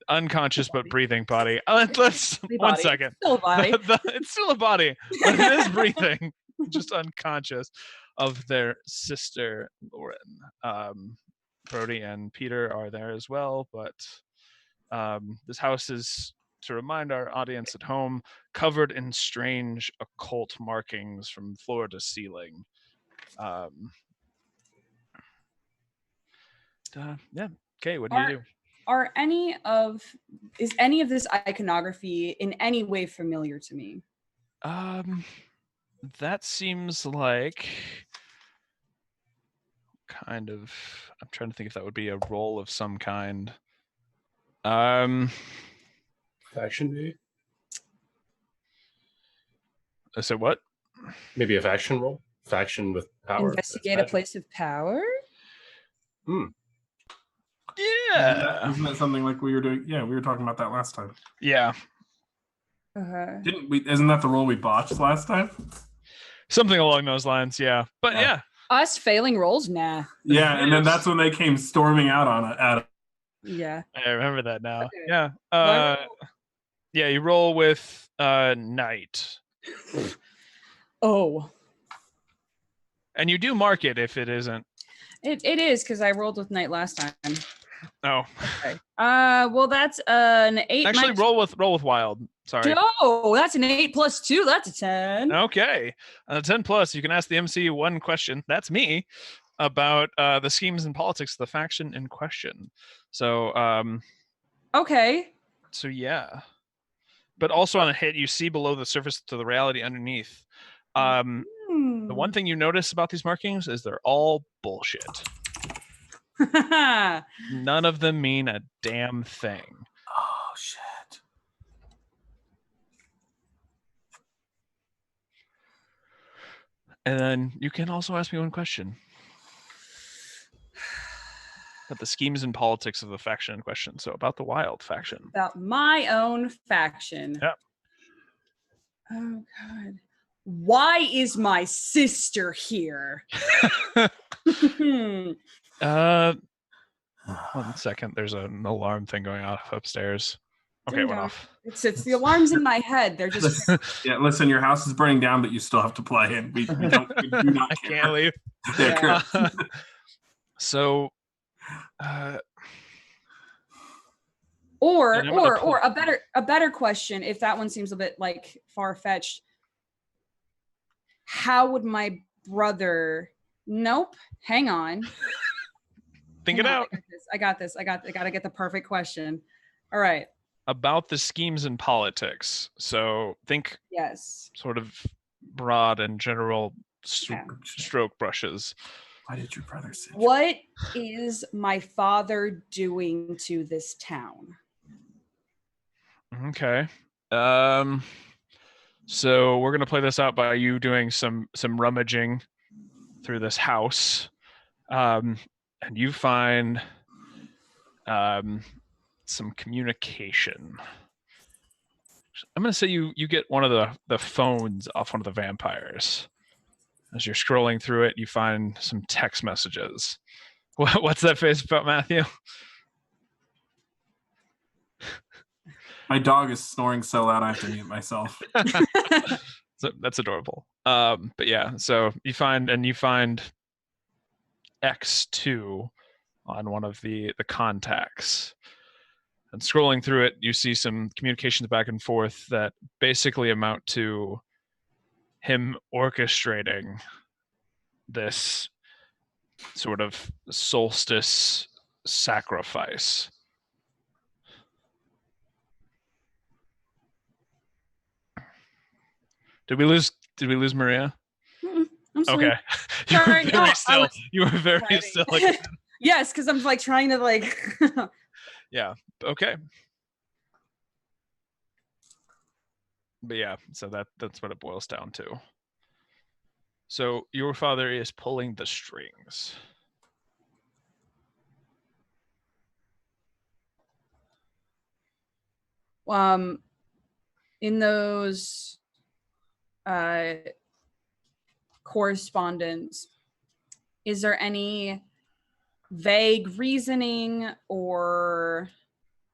unconscious but breathing body. Let's The 1 body. second. Still a body. It's still a body, but it is breathing, just unconscious, of their sister Lauren. Brody and Peter are there as well, but this house is, to remind our audience at home, covered in strange occult markings from floor to ceiling. Yeah. Okay, what do you do? Is any of this iconography in any way familiar to me? That seems like kind of. I'm trying to think if that would be a role of some kind. Faction maybe? I said what? Maybe a faction role? Faction with power. Investigate a place of power? Yeah. Isn't that something like we were doing? Yeah, we were talking about that last time. Yeah. Didn't we? Isn't that the role we botched last time? Something along those lines, yeah. But yeah. Us failing rolls? Nah. Yeah, and then that's when they came storming out on it. At Yeah. I remember that now. Okay. Yeah. Yeah, you roll with Knight. Oh. And you do mark it if it isn't. It is because I rolled with Knight last time. Oh. Okay. Well, that's an 8. Actually, roll with Wild. Sorry. Oh, that's an 8 plus 2. That's a 10. Okay. On a 10 plus, you can ask the MC one question. That's me. About the schemes and politics of the faction in question. So Okay. So yeah. But also on a hit, you see below the surface to the reality underneath. The one thing you notice about these markings is they're all bullshit. None of them mean a damn thing. oh shit! And then you can also ask me one question. About the schemes and politics of the faction in question. So about the Wild faction. About my own faction. Yep. Oh God. Why is my sister here? 1 second. There's an alarm thing going off upstairs. Okay, it went off. It's the alarms in my head. They're just Yeah, listen, your house is burning down, but you still have to play, and we do not I care. can't leave. Yeah, So or And I'm gonna pull- a better question, if that one seems a bit like far-fetched. How would my brother? Nope. Hang on. think it Hang on, out. I got this. I gotta get the perfect question. All right. About the schemes and politics. So think Yes. sort of broad and general Yeah. stroke brushes. Why did your brother say? What is my father doing to this town? Okay. So we're gonna play this out by you doing some rummaging through this house, and you find some communication. I'm gonna say you get one of the phones off one of the vampires. As you're scrolling through it, you find some text messages. What's that face about, Matthew? My dog is snoring so loud I have to mute myself. So that's adorable. But yeah, so you find X2 on one of the contacts. And scrolling through it, you see some communications back and forth that basically amount to him orchestrating this sort of solstice sacrifice. Did we lose Maria? I'm still Okay. You were Sorry, no, very I still. was You were very writing. still. Like, Yes, because I'm like trying to like. yeah. Okay. But yeah, so that's what it boils down to. So your father is pulling the strings. In those correspondence, is there any vague reasoning or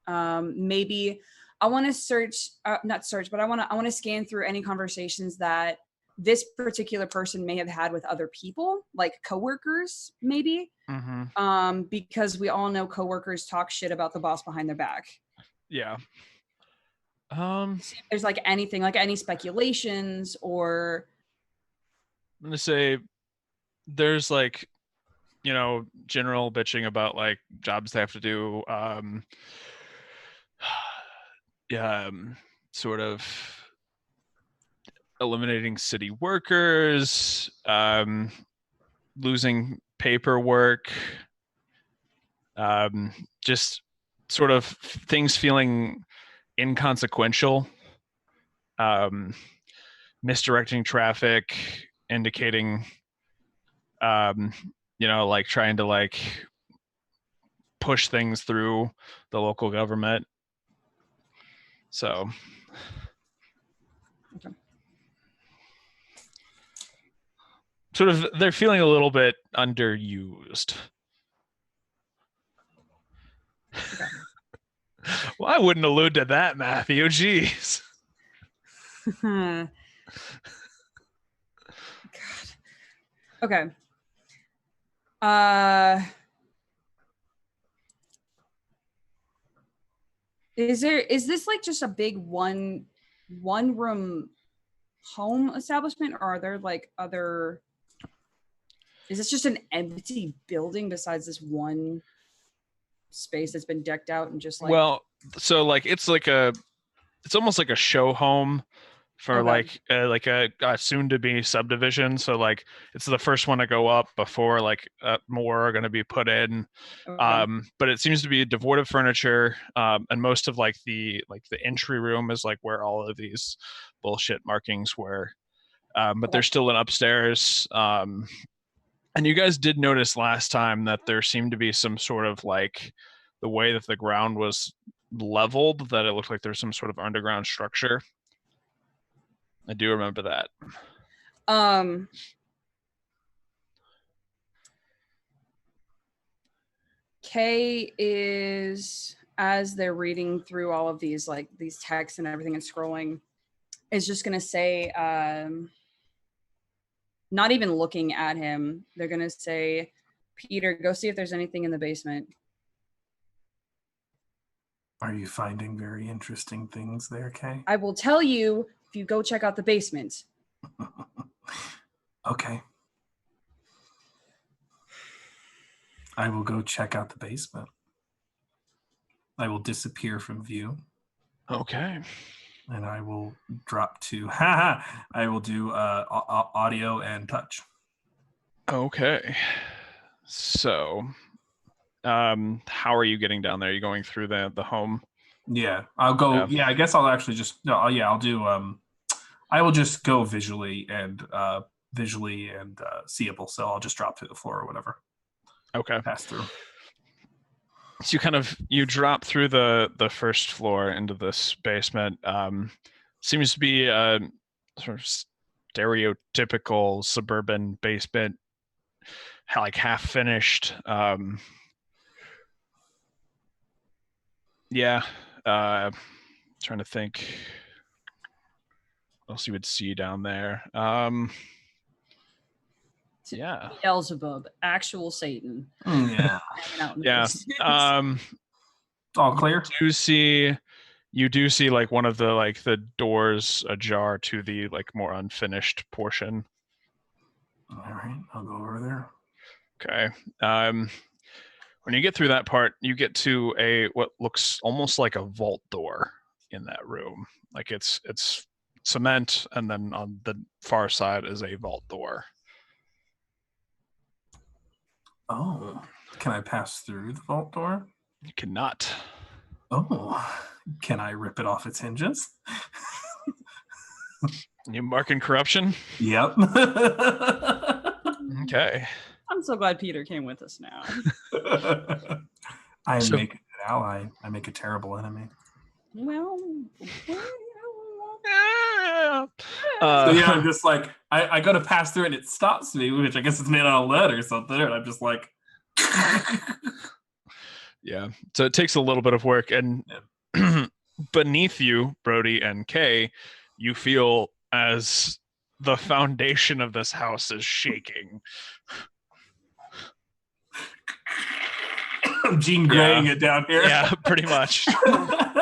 maybe I want to search, not search, but I want to scan through any conversations that this particular person may have had with other people, like coworkers, maybe. Mm-hmm. Because we all know coworkers talk shit about the boss behind their back. Yeah. See if there's like anything, like any speculations or. I'm gonna say there's like, general bitching about like jobs they have to do. Yeah, sort of eliminating city workers, losing paperwork, just sort of things feeling inconsequential, misdirecting traffic, indicating, like trying to like push things through the local government. So. Okay. Sort of, they're feeling a little bit underused. Okay. Well, I wouldn't allude to that, Matthew. Jeez. God. Okay. Is this like just a big one room home establishment, or are there like other? Is this just an empty building besides this one space that's been decked out and just like? Well, so like it's almost like a show home for Okay. like a soon to be subdivision. So like it's the first one to go up before like more are going to be put in. Okay. But it seems to be devoid of furniture, and most of like the entry room is like where all of these bullshit markings were. But Okay. there's still an upstairs. And you guys did notice last time that there seemed to be some sort of like the way that the ground was leveled, that it looked like there's some sort of underground structure. I do remember that. Kay is, as they're reading through all of these like these texts and everything and scrolling, is just gonna say, not even looking at him, they're gonna say, Peter, go see if there's anything in the basement. Are you finding very interesting things there, Kay? I will tell you if you go check out the basement. Okay. I will go check out the basement. I will disappear from view. Okay. And I will drop to, I will do audio and touch. Okay. So, how are you getting down there? Are you going through the home? Yeah, I'll go. Yeah, I guess I'll actually just, no, yeah, I'll do, I will just go visually and seeable. So I'll just drop through the floor or whatever. Okay. Pass through. So you drop through the first floor into this basement. seems to be a sort of stereotypical suburban basement, like half finished. Yeah. Trying to think what else you would see down there. Yeah. Beelzebub, actual Satan. Yeah. Hanging out in the Yeah. basement. All clear. You do see like one of the doors ajar to the like more unfinished portion. All right, I'll go over there. Okay. When you get through that part, you get to what looks almost like a vault door in that room. Like it's cement, and then on the far side is a vault door. Oh, can I pass through the vault door? You cannot. Oh, can I rip it off its hinges? You marking corruption? Yep. Okay. I'm so glad Peter came with us now. I So- make a good ally. I make a terrible enemy. Well, So yeah, I'm just like I go to pass through and it stops me, which I guess it's made out of lead or something, and I'm just like Yeah. So it takes a little bit of work, and beneath you, Brody and Kay, you feel as the foundation of this house is shaking. I'm Jean Greying it down here. Yeah, pretty much.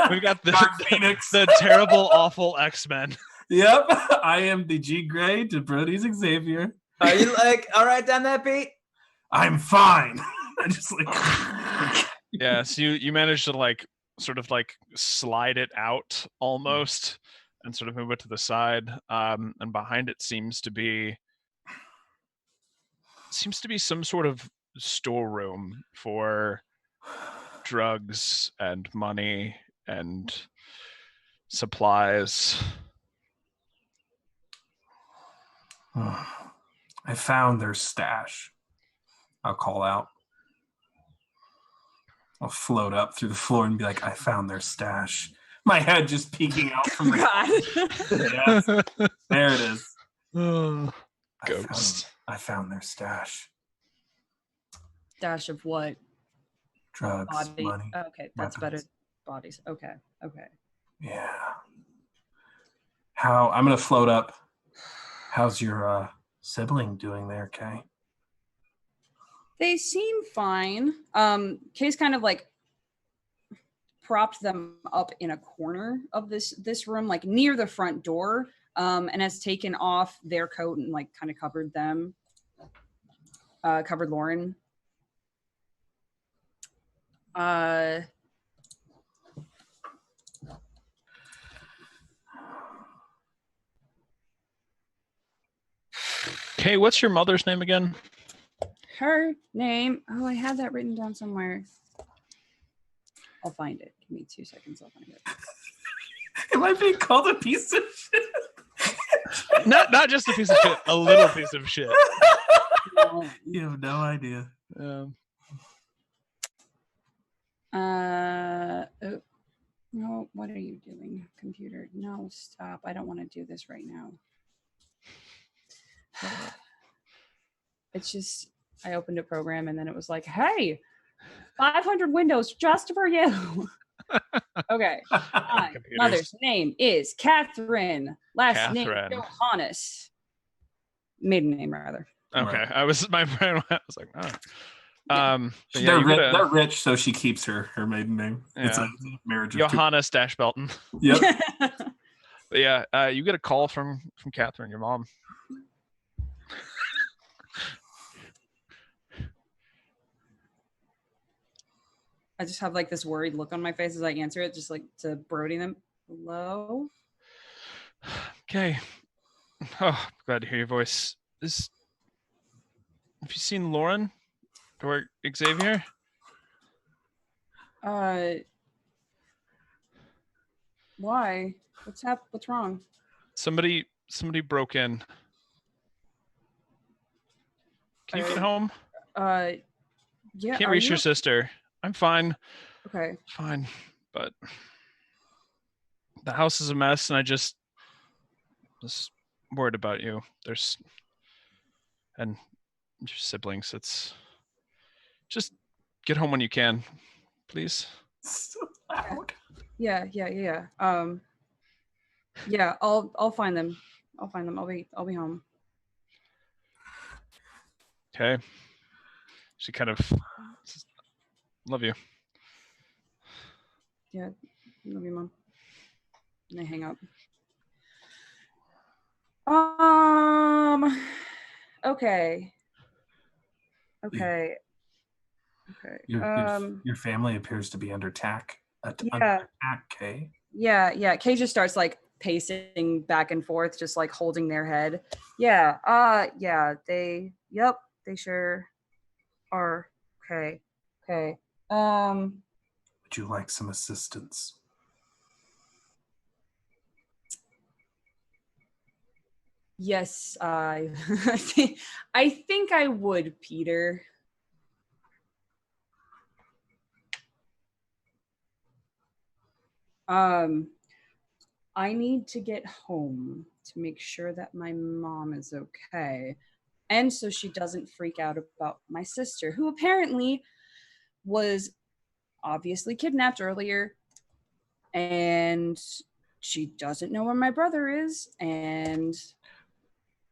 We've got Dark Phoenix. the terrible, awful X-Men. Yep, I am the Jean Grey to Brody's Xavier. Are you like all right down there, Pete? I'm fine. I just like Yeah, so you managed to like sort of like slide it out almost and sort of move it to the side. And behind it seems to be some sort of storeroom for drugs and money and supplies. I found their stash. I'll call out. I'll float up through the floor and be like, I found their stash. My head just peeking out from the Yes, there it is. Ghost. I found their stash. dash of what? Drugs, Body. money. Okay, that's weapons. better. Bodies. Okay. Okay. Yeah. I'm gonna float up. How's your sibling doing there, Kay? They seem fine. Kay's kind of like propped them up in a corner of this room, like near the front door, and has taken off their coat and like kind of covered them. Covered Lauren. Okay, what's your mother's name again? Her name. Oh, I had that written down somewhere. I'll find it. Give me 2 seconds. I'll find it. Am I being called a piece of shit? Not just a piece of shit, a little piece of shit. You have no idea. Oh, no, what are you doing, computer? No, stop. I don't want to do this right now. It's just, I opened a program and then it was like, hey, 500 windows just for you. Okay. My mother's name is Catherine. Last name Johannes. Maiden name, rather. Okay. Right. I was like, oh. But yeah, They're rich, so she keeps her maiden name. Yeah. It's a marriage of Johannes Belton. Yep. But yeah, you get a call from Catherine, your mom. I just have like this worried look on my face as I answer it, just like to Brody them. Hello? Okay. Oh, glad to hear your voice. Have you seen Lauren or Xavier? Why? What's wrong? Somebody broke in. Can you get home? Yeah. Can't reach your sister. I'm fine. Okay. Fine. But the house is a mess, and I just Just worried about you. And your siblings. It's just get home when you can, please. So loud. Yeah. Yeah, I'll find them. I'll find them. I'll be home. Okay. She kind of love you. Yeah, love you, Mom. And I hang up. Okay. Your family appears to be under attack. Yeah. Attack, Kay. Yeah. Kay just starts like pacing back and forth, just like holding their head. Yeah. They sure are. Okay. Would you like some assistance? Yes, I think I would, Peter. I need to get home to make sure that my mom is okay. And so she doesn't freak out about my sister, who apparently was obviously kidnapped earlier. And she doesn't know where my brother is. And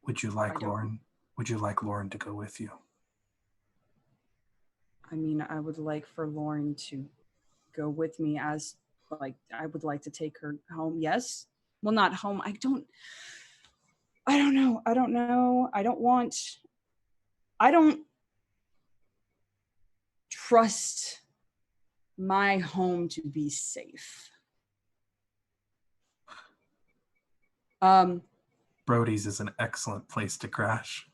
would you like Lauren? Would you like Lauren to go with you? I mean, I would like for Lauren to go with me as like I would like to take her home. Yes. Well, not home. I don't know. I don't trust my home to be safe. Brody's is an excellent place to crash.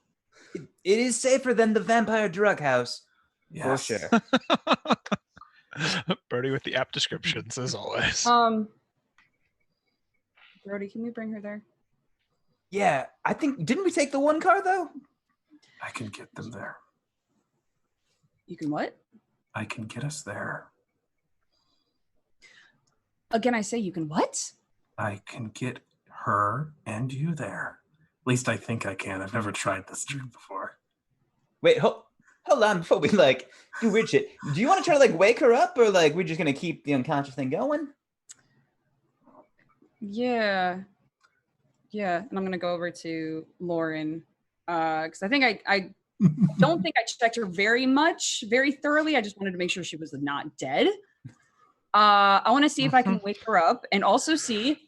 It is safer than the vampire drug house. Yes. For sure. Brody with the app descriptions, as always. Brody, can we bring her there? Yeah, I think, didn't we take the one car though? I can get them there. You can what? I can get us there. Again, I say you can what? I can get her and you there. At least I think I can. I've never tried this trick before. Wait, hold on before we do weird shit. Do you want to try to wake her up, or we're just gonna keep the unconscious thing going? Yeah, and I'm gonna go over to Lauren because I think I don't think I checked her very thoroughly. I just wanted to make sure she was not dead. I want to see if I can wake her up, and also see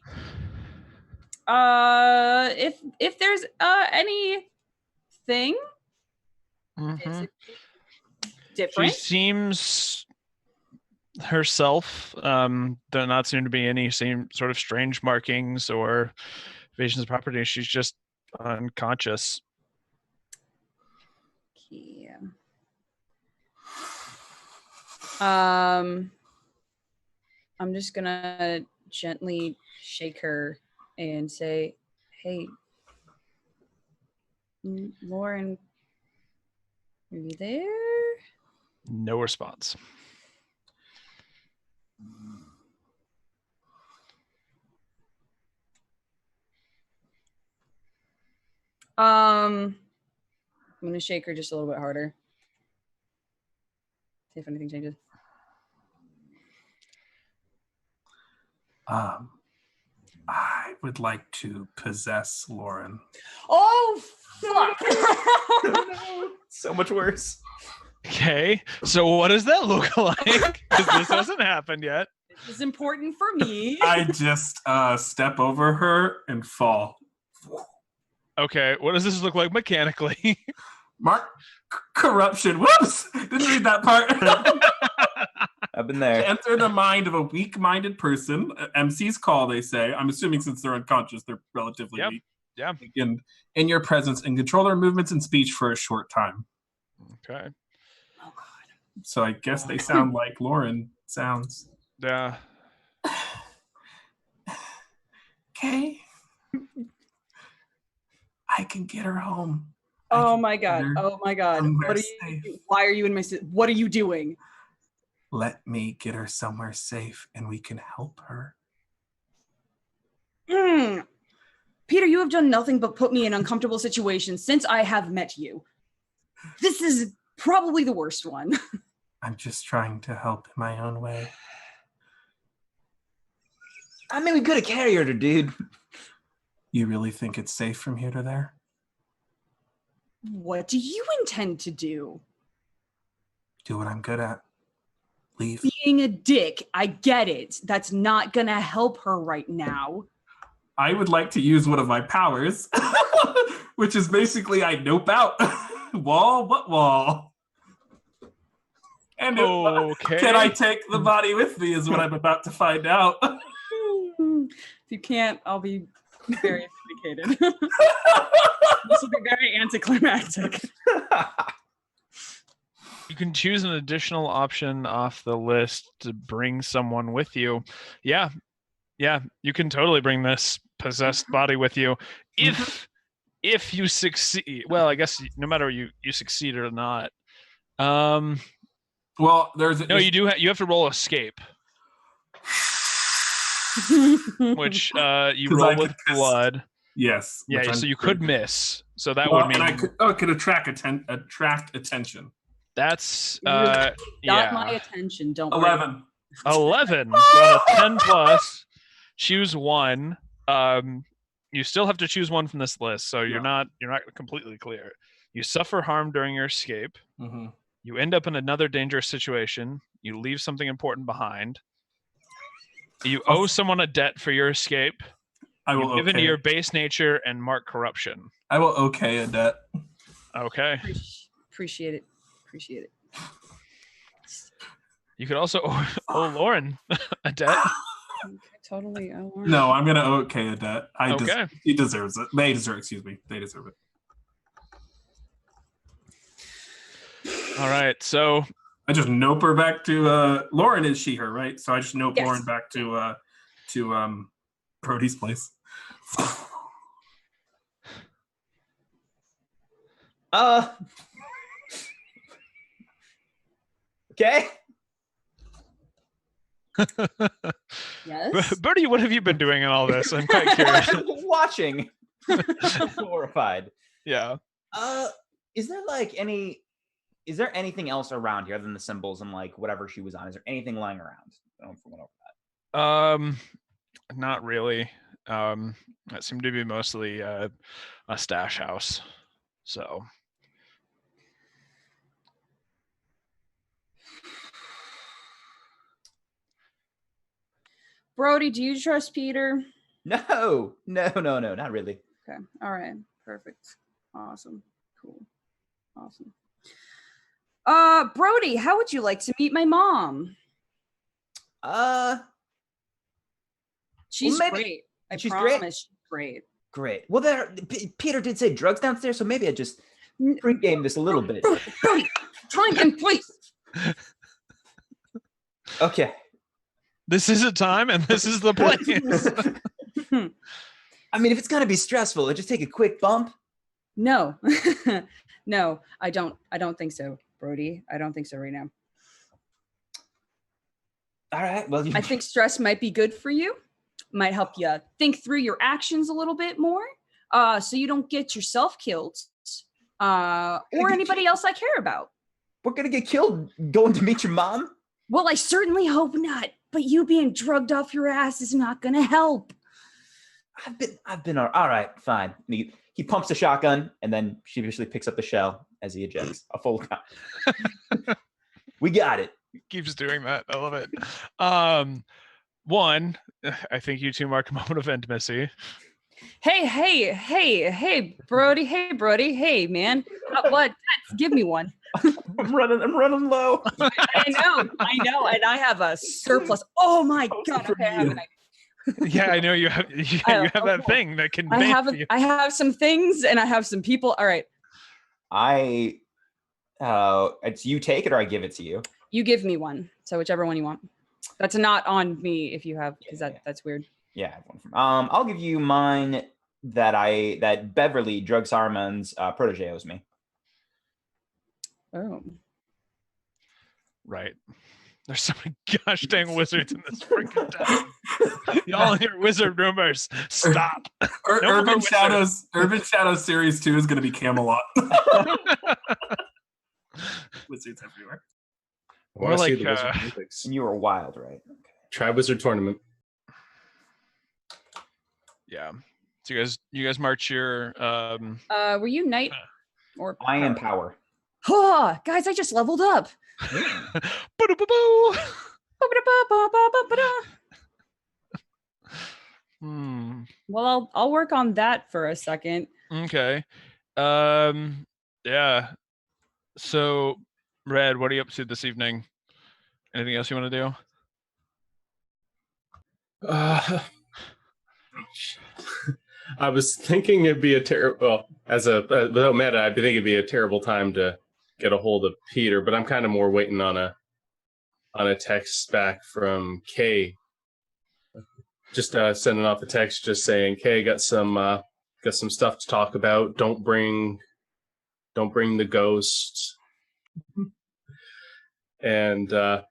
if there's anything different. She seems herself. There not seem to be any same sort of strange markings or invasions of property. She's just unconscious. Yeah. I'm just gonna gently shake her and say, "Hey, Lauren, are you there?" No response. I'm gonna shake her just a little bit harder. See if anything changes. I would like to possess Lauren. Oh, fuck! No, so much worse. Okay, so what does that look like? Because this hasn't happened yet. This is important for me. I just step over her and fall. Okay, what does this look like mechanically? Mark, corruption. Whoops! Didn't read that part. I've been there. To enter the mind of a weak-minded person. MC's call, they say. I'm assuming since they're unconscious, they're relatively weak. Yeah. In your presence and control their movements and speech for a short time. Okay. Oh, God. So I guess they sound like Lauren sounds. Yeah. Okay. I can get her home. Oh my God. What are you? Why are you in my? What are you doing? Let me get her somewhere safe, and we can help her. Peter, you have done nothing but put me in uncomfortable situations since I have met you. This is probably the worst one. I'm just trying to help in my own way. I mean, we could have carried her, dude. You really think it's safe from here to there? What do you intend to do? Do what I'm good at. Leave. Being a dick, I get it. That's not gonna help her right now. I would like to use one of my powers, which is basically I nope out. Wall, what wall? And Okay. can I take the body with me is what I'm about to find out. If you can't, I'll be very vindicated. This will be very anticlimactic. You can choose an additional option off the list to bring someone with you. Yeah, you can totally bring this possessed body with you if you succeed. Well, I guess no matter you succeed or not. Well, there's you have to roll escape, which you roll with blood. Yes. Yeah, so you could miss. So that would mean and I could attract attention. That's Got my attention. Don't 11. 11. So 10 plus. Choose one. You still have to choose one from this list, so you're not completely clear. You suffer harm during your escape. Mm-hmm. You end up in another dangerous situation. You leave something important behind. You owe someone a debt for your escape. I will give into your base nature and mark corruption. I will okay a debt. Okay. Appreciate it. You could also owe Lauren a debt. Totally. No, I'm gonna okay a debt. Okay. He deserves it. They deserve it. All right, so I just nope her back to Lauren. Is she her, right? So I just nope Lauren back to Brody's place. Okay. Yes. Birdie, what have you been doing in all this? I'm quite curious. Watching. Horrified. Yeah. Is there anything else around here other than the symbols and like whatever she was on? Is there anything lying around? I don't know if we went over that. Not really. That seemed to be mostly a stash house. So. Brody, do you trust Peter? No, not really. Okay. All right. Perfect. Awesome. Cool. Awesome. Brody, how would you like to meet my mom? She's great. She's promise she's great. Great. Well, Peter did say drugs downstairs, so maybe I just pregame this a little bit. Brody, try again, please. Okay. This is a time, and this is the place. I mean, if it's gonna be stressful, just take a quick bump. No, no, I don't think so, Brody. I don't think so right now. All right. Well, I think stress might be good for you. Might help you think through your actions a little bit more, so you don't get yourself killed, or anybody else I care about. We're gonna get killed going to meet your mom? Well, I certainly hope not. But you being drugged off your ass is not gonna help. I've been all right, fine. And he pumps the shotgun and then sheepishly picks up the shell as he ejects a full gun. We got it. He keeps doing that. I love it. One, I think you two mark a moment of intimacy. Hey, Brody. Hey, Brody. Hey, man. What? Give me one. I'm running low. I know, and I have a surplus. Oh my god! Okay, yeah, I know you have that thing that can. I have some things, and I have some people. All right. It's you take it or I give it to you. You give me one, so whichever one you want. That's not on me if you have, because that's weird. Yeah, I have one from. I'll give you mine that Beverly Drug Saruman's protege owes me. Oh. Right. There's so many gosh dang wizards in this freaking town. Y'all hear wizard rumors. Stop. No more Urban wizards. Shadows. Urban Shadows Series 2 is going to be Camelot. Wizards everywhere. I want to see like, the Wizard Olympics. And you were wild, right? Okay. Try Wizard Tournament. Yeah. So you guys march your Were you knight or I am power? power. Oh, guys, I just leveled up. Boo-doo-boo-boo. Hmm. Well, I'll work on that for a second. Okay. Yeah. So, Red, what are you up to this evening? Anything else you want to do? I was thinking it'd be a terrible. Well, without meta, I think it'd be a terrible time to get a hold of Peter. But I'm kind of more waiting on a text back from Kay. Just sending off a text, just saying, "Kay, got some stuff to talk about. Don't bring the ghost." And I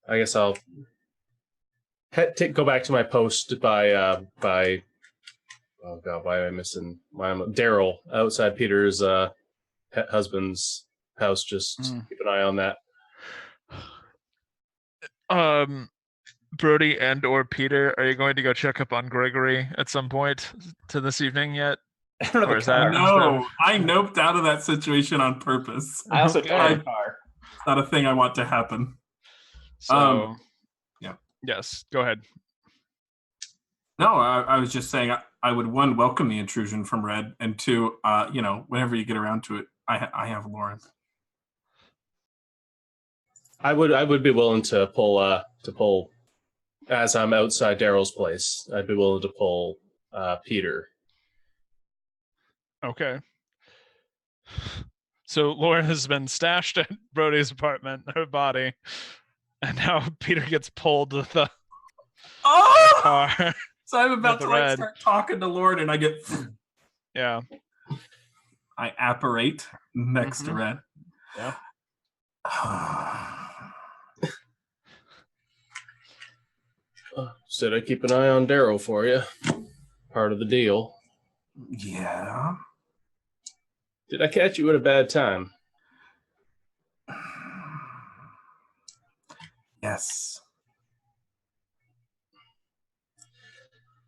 guess I'll go back to my post by oh god, why am I missing? Why am Daryl outside Peter's husband's house? Just keep an eye on that. Brody and or Peter, are you going to go check up on Gregory at some point to this evening yet? I don't know Or the is that- car. No, I noped out of that situation on purpose. I also Okay. don't have a car. It's not a thing I want to happen. So, yeah. Yes, go ahead. No, I was just saying I would, one, welcome the intrusion from Red, and two, whenever you get around to it, I have Lauren. I would be willing to pull as I'm outside Daryl's place. I'd be willing to pull Peter. Okay. So Lauren has been stashed at Brody's apartment, her body, and now Peter gets pulled to the Oh! car. So I'm about With to the red. start talking to Lauren, and I get Yeah. I apparate next to Mhm. Red. Yeah. Said I'd keep an eye on Daryl for you. Part of the deal. Yeah. Did I catch you at a bad time? Yes.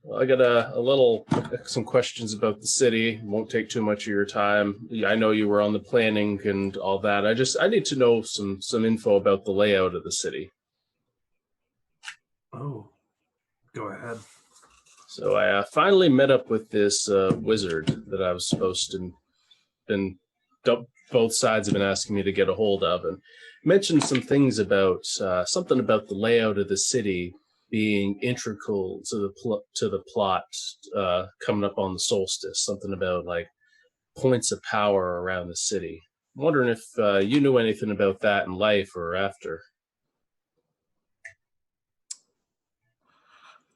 Well, I got some questions about the city. Won't take too much of your time. I know you were on the planning and all that. I need to know some info about the layout of the city. Oh, go ahead. So I finally met up with this wizard that I was supposed to both sides have been asking me to get a hold of, and mentioned some things about something about the layout of the city being integral to the plot coming up on the solstice. Something about like points of power around the city. I'm wondering if you knew anything about that in life or after.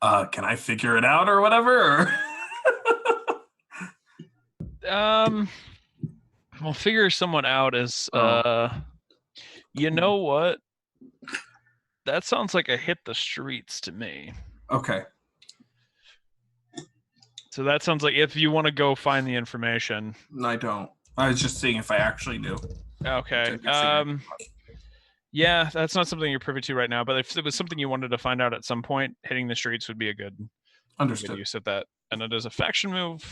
Can I figure it out or whatever? We'll figure someone out as you know what? That sounds like a hit the streets to me. Okay. So that sounds like if you want to go find the information. I don't. I was just seeing if I actually knew. Okay. Yeah, that's not something you're privy to right now, but if it was something you wanted to find out at some point, hitting the streets would be a good Understood. use of that. And it is a faction move.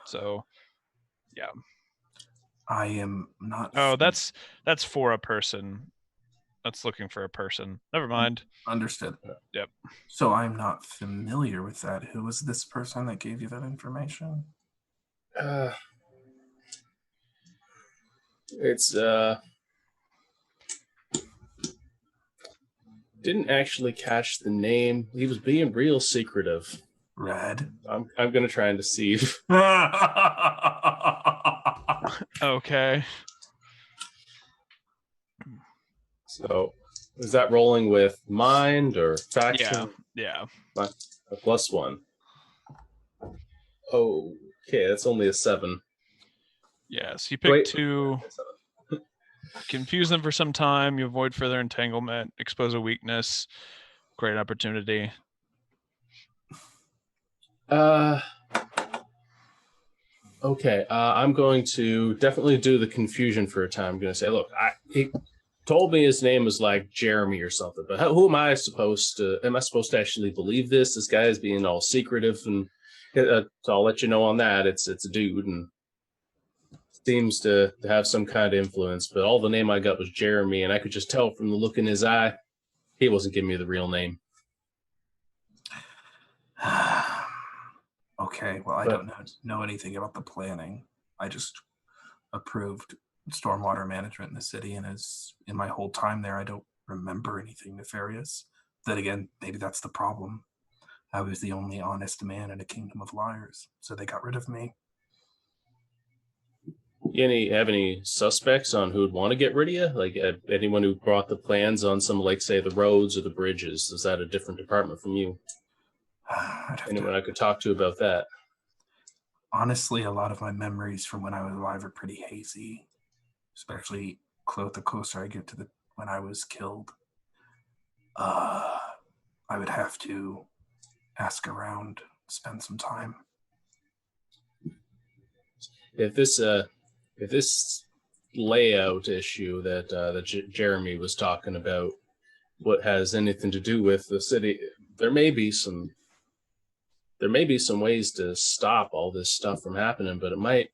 So yeah. I am not. Oh, that's for a person. That's looking for a person. Never mind. Understood. Yep. So I'm not familiar with that. Who was this person that gave you that information? It's didn't actually catch the name. He was being real secretive. Red. I'm gonna try and deceive. Okay. So is that rolling with mind or faction? Yeah. A +1. Okay, that's only a 7. Yeah. So you picked Wait. two. confuse them for some time. You avoid further entanglement, expose a weakness, great opportunity. Okay, I'm going to definitely do the confusion for a time. I'm going to say, look, he told me his name was like Jeremy or something, but who am I supposed to? Am I supposed to actually believe this? This guy is being all secretive, and so I'll let you know on that. It's a dude, and seems to have some kind of influence. But all the name I got was Jeremy, and I could just tell from the look in his eye, he wasn't giving me the real name. Okay, well, I don't know anything about the planning. I just approved stormwater management in the city, and in my whole time there, I don't remember anything nefarious. Then again, maybe that's the problem. I was the only honest man in a kingdom of liars, so they got rid of me. Have any suspects on who'd want to get rid of you? Like anyone who brought the plans on some, like, say, the roads or the bridges? Is that a different department from you? Anyone I could talk to about that? Honestly, a lot of my memories from when I was alive are pretty hazy, especially the closer I get to when I was killed. I would have to ask around, spend some time. If this layout issue that Jeremy was talking about, what has anything to do with the city, there may be some ways to stop all this stuff from happening, but it might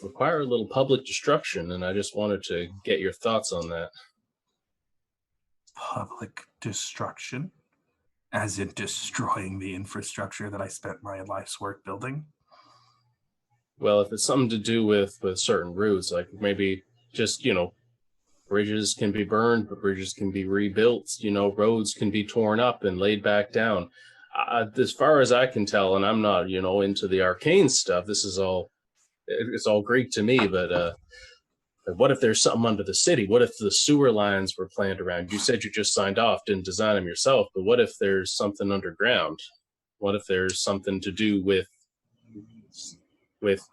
require a little public destruction, and I just wanted to get your thoughts on that. Public destruction? As in destroying the infrastructure that I spent my life's work building? Well, if it's something to do with certain routes, like maybe just, bridges can be burned, but bridges can be rebuilt, roads can be torn up and laid back down. As far as I can tell, and I'm not, into the arcane stuff, it's all Greek to me, but what if there's something under the city? What if the sewer lines were planned around? You said you just signed off, didn't design them yourself, but what if there's something underground? What if there's something to do with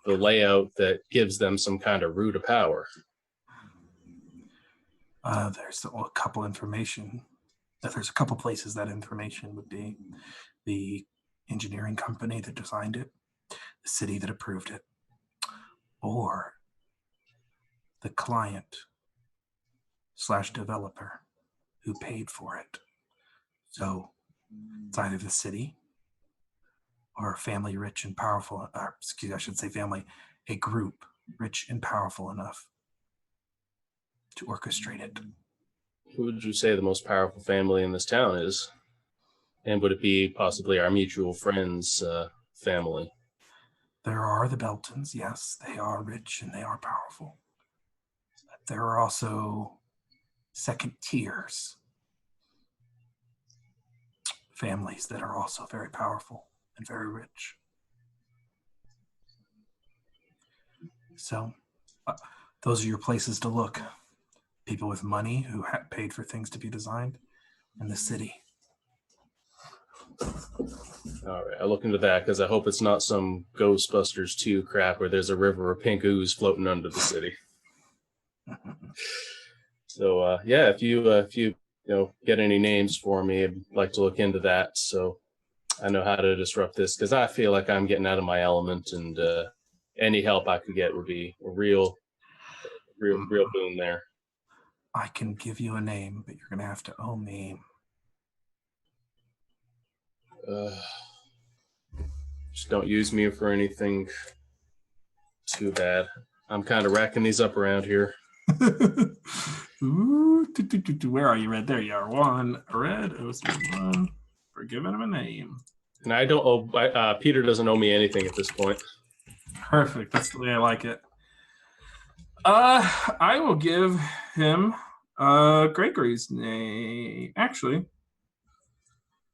the layout that gives them some kind of root of power? There's a couple information. There's a couple places that information would be: the engineering company that designed it, the city that approved it, or the client / developer who paid for it. So it's either the city or a family rich and powerful, I should say family, a group rich and powerful enough to orchestrate it. Who would you say the most powerful family in this town is? And would it be possibly our mutual friend's family? There are the Beltons, yes. They are rich and they are powerful. But there are also second tiers families that are also very powerful and very rich. So those are your places to look. People with money who paid for things to be designed, and the city. All right, I'll look into that, because I hope it's not some Ghostbusters 2 crap where there's a river of pink ooze floating under the city. So yeah, if you get any names for me, I'd like to look into that, so I know how to disrupt this, because I feel like I'm getting out of my element, and any help I could get would be a real boon there. I can give you a name, but you're going to have to owe me. Just don't use me for anything too bad. I'm kind of racking these up around here. Ooh, where are you? Red, there you are. One, Red, one. We're giving him a name. And I don't owe, Peter doesn't owe me anything at this point. Perfect. That's the way I like it. I will give him Gregory's name. Actually,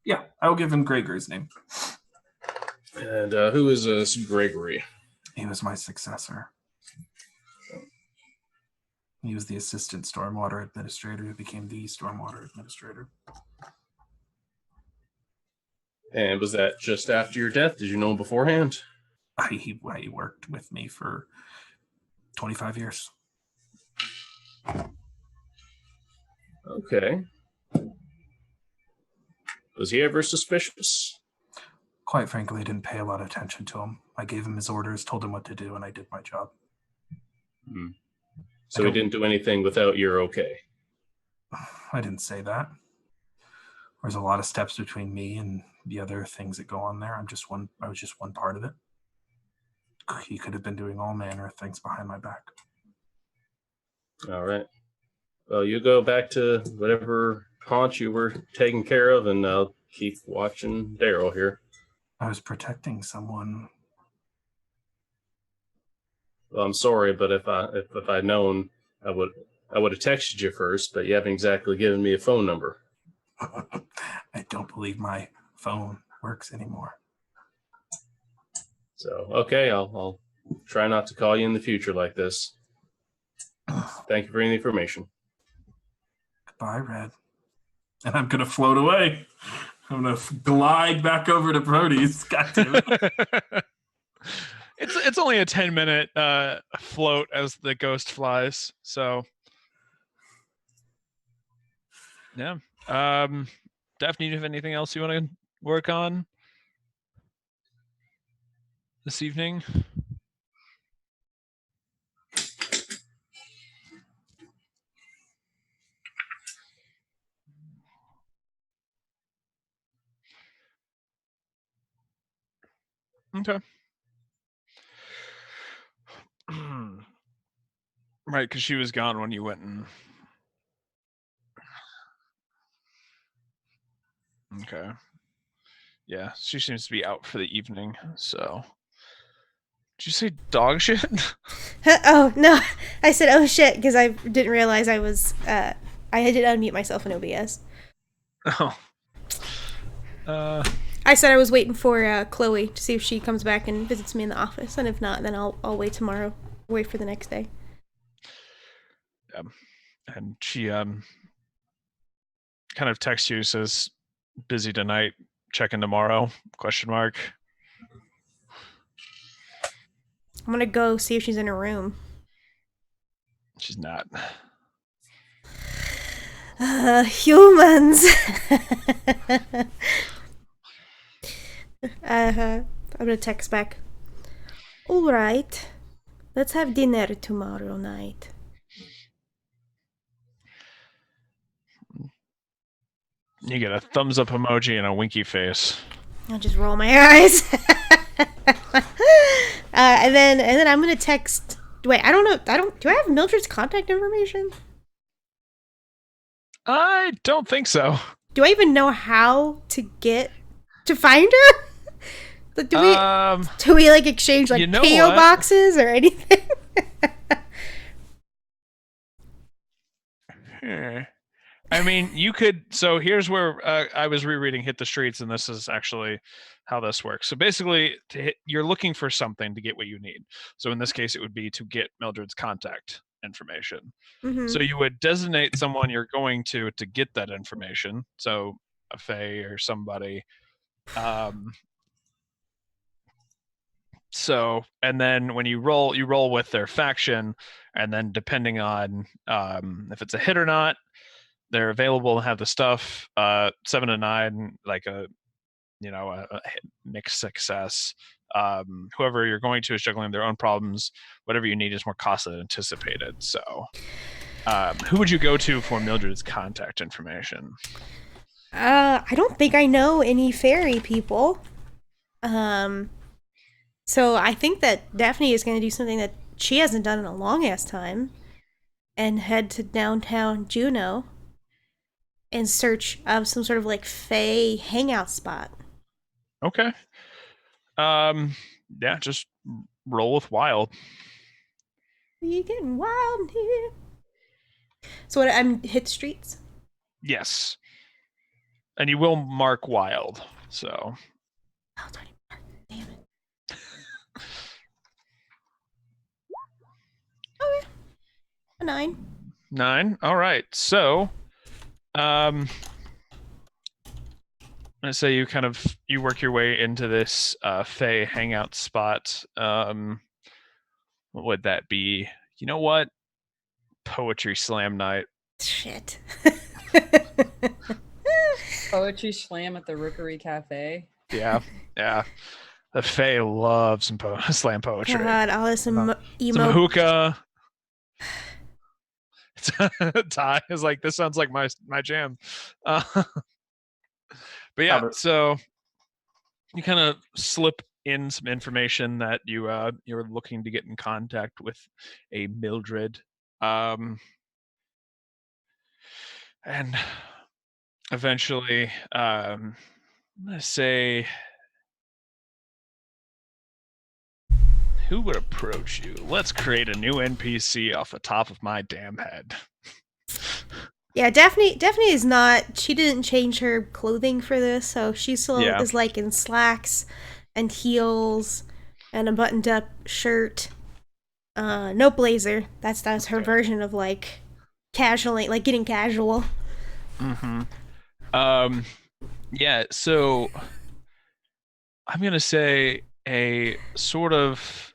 yeah, I will give him Gregory's name. And who is this Gregory? He was my successor. He was the assistant stormwater administrator who became the stormwater administrator. And was that just after your death? Did you know him beforehand? He worked with me for 25 years. Okay. Was he ever suspicious? Quite frankly, I didn't pay a lot of attention to him. I gave him his orders, told him what to do, and I did my job. So he didn't do anything without your okay? I didn't say that. There's a lot of steps between me and the other things that go on there. I was just one part of it. He could have been doing all manner of things behind my back. All right. Well, you go back to whatever haunt you were taking care of, and I'll keep watching Daryl here. I was protecting someone. Well, I'm sorry, but if I'd known, I would have texted you first. But you haven't exactly given me a phone number. I don't believe my phone works anymore. So okay, I'll try not to call you in the future like this. Thank you for the information. Goodbye, Red. And I'm gonna float away. I'm gonna glide back over to Brody's. God damn it. It's only a 10-minute float as the ghost flies. So yeah. Daphne, do you have anything else you want to work on this evening? Okay. Right, because she was gone when you went and... Okay. Yeah, she seems to be out for the evening, so... Did you say dog shit? Oh, no. I said, oh shit, because I didn't realize I was, I did unmute myself in OBS. Oh. I said I was waiting for Chloe to see if she comes back and visits me in the office, and if not, then I'll wait tomorrow. Wait for the next day. And she kind of texts you, says, busy tonight, checking tomorrow, question mark. I'm gonna go see if she's in her room. She's not. Humans! I'm gonna text back. Alright, let's have dinner tomorrow night. You get a thumbs up emoji and a winky face. I'll just roll my eyes. And then I'm gonna text. Wait, I don't know. Do I have Mildred's contact information? I don't think so. Do I even know how to find her? Like, do we like exchange like PO boxes or anything? I mean, you could. So here's where I was rereading Hit the Streets, and this is actually how this works. So basically, you're looking for something to get what you need. So in this case, it would be to get Mildred's contact information. Mm-hmm. So you would designate someone you're going to get that information. So a fae or somebody. So, and then when you roll with their faction, and then depending on if it's a hit or not, they're available to have the stuff. 7 to 9, like a mixed success. Whoever you're going to is juggling their own problems. Whatever you need is more costly than anticipated. So, who would you go to for Mildred's contact information? I don't think I know any fairy people. So I think that Daphne is going to do something that she hasn't done in a long ass time, and head to downtown Juneau in search of some sort of like fae hangout spot. Okay. Yeah, just roll with wild. We getting wild here. So what? I'm hit streets. Yes. And you will mark wild. So. Damn it. Oh yeah. A 9. 9. All right. So, let's say you work your way into this fae hangout spot. What would that be? You know what? Poetry slam night. Shit. Poetry slam at the Rookery Cafe. Yeah, yeah. The Fae love some slam poetry. God, all this Some emo. hookah. Ty is like, this sounds like my jam. But yeah, Albert. so you kind of slip in some information that you're looking to get in contact with a Mildred, and eventually, let's say, who would approach you? Let's create a new NPC off the top of my damn head. Yeah, Daphne is not. She didn't change her clothing for this, so she still Yeah. is like in slacks and heels and a buttoned-up shirt. No blazer. That's her Okay. version of like casually, like getting casual. Mm-hmm. Yeah. So I'm gonna say a sort of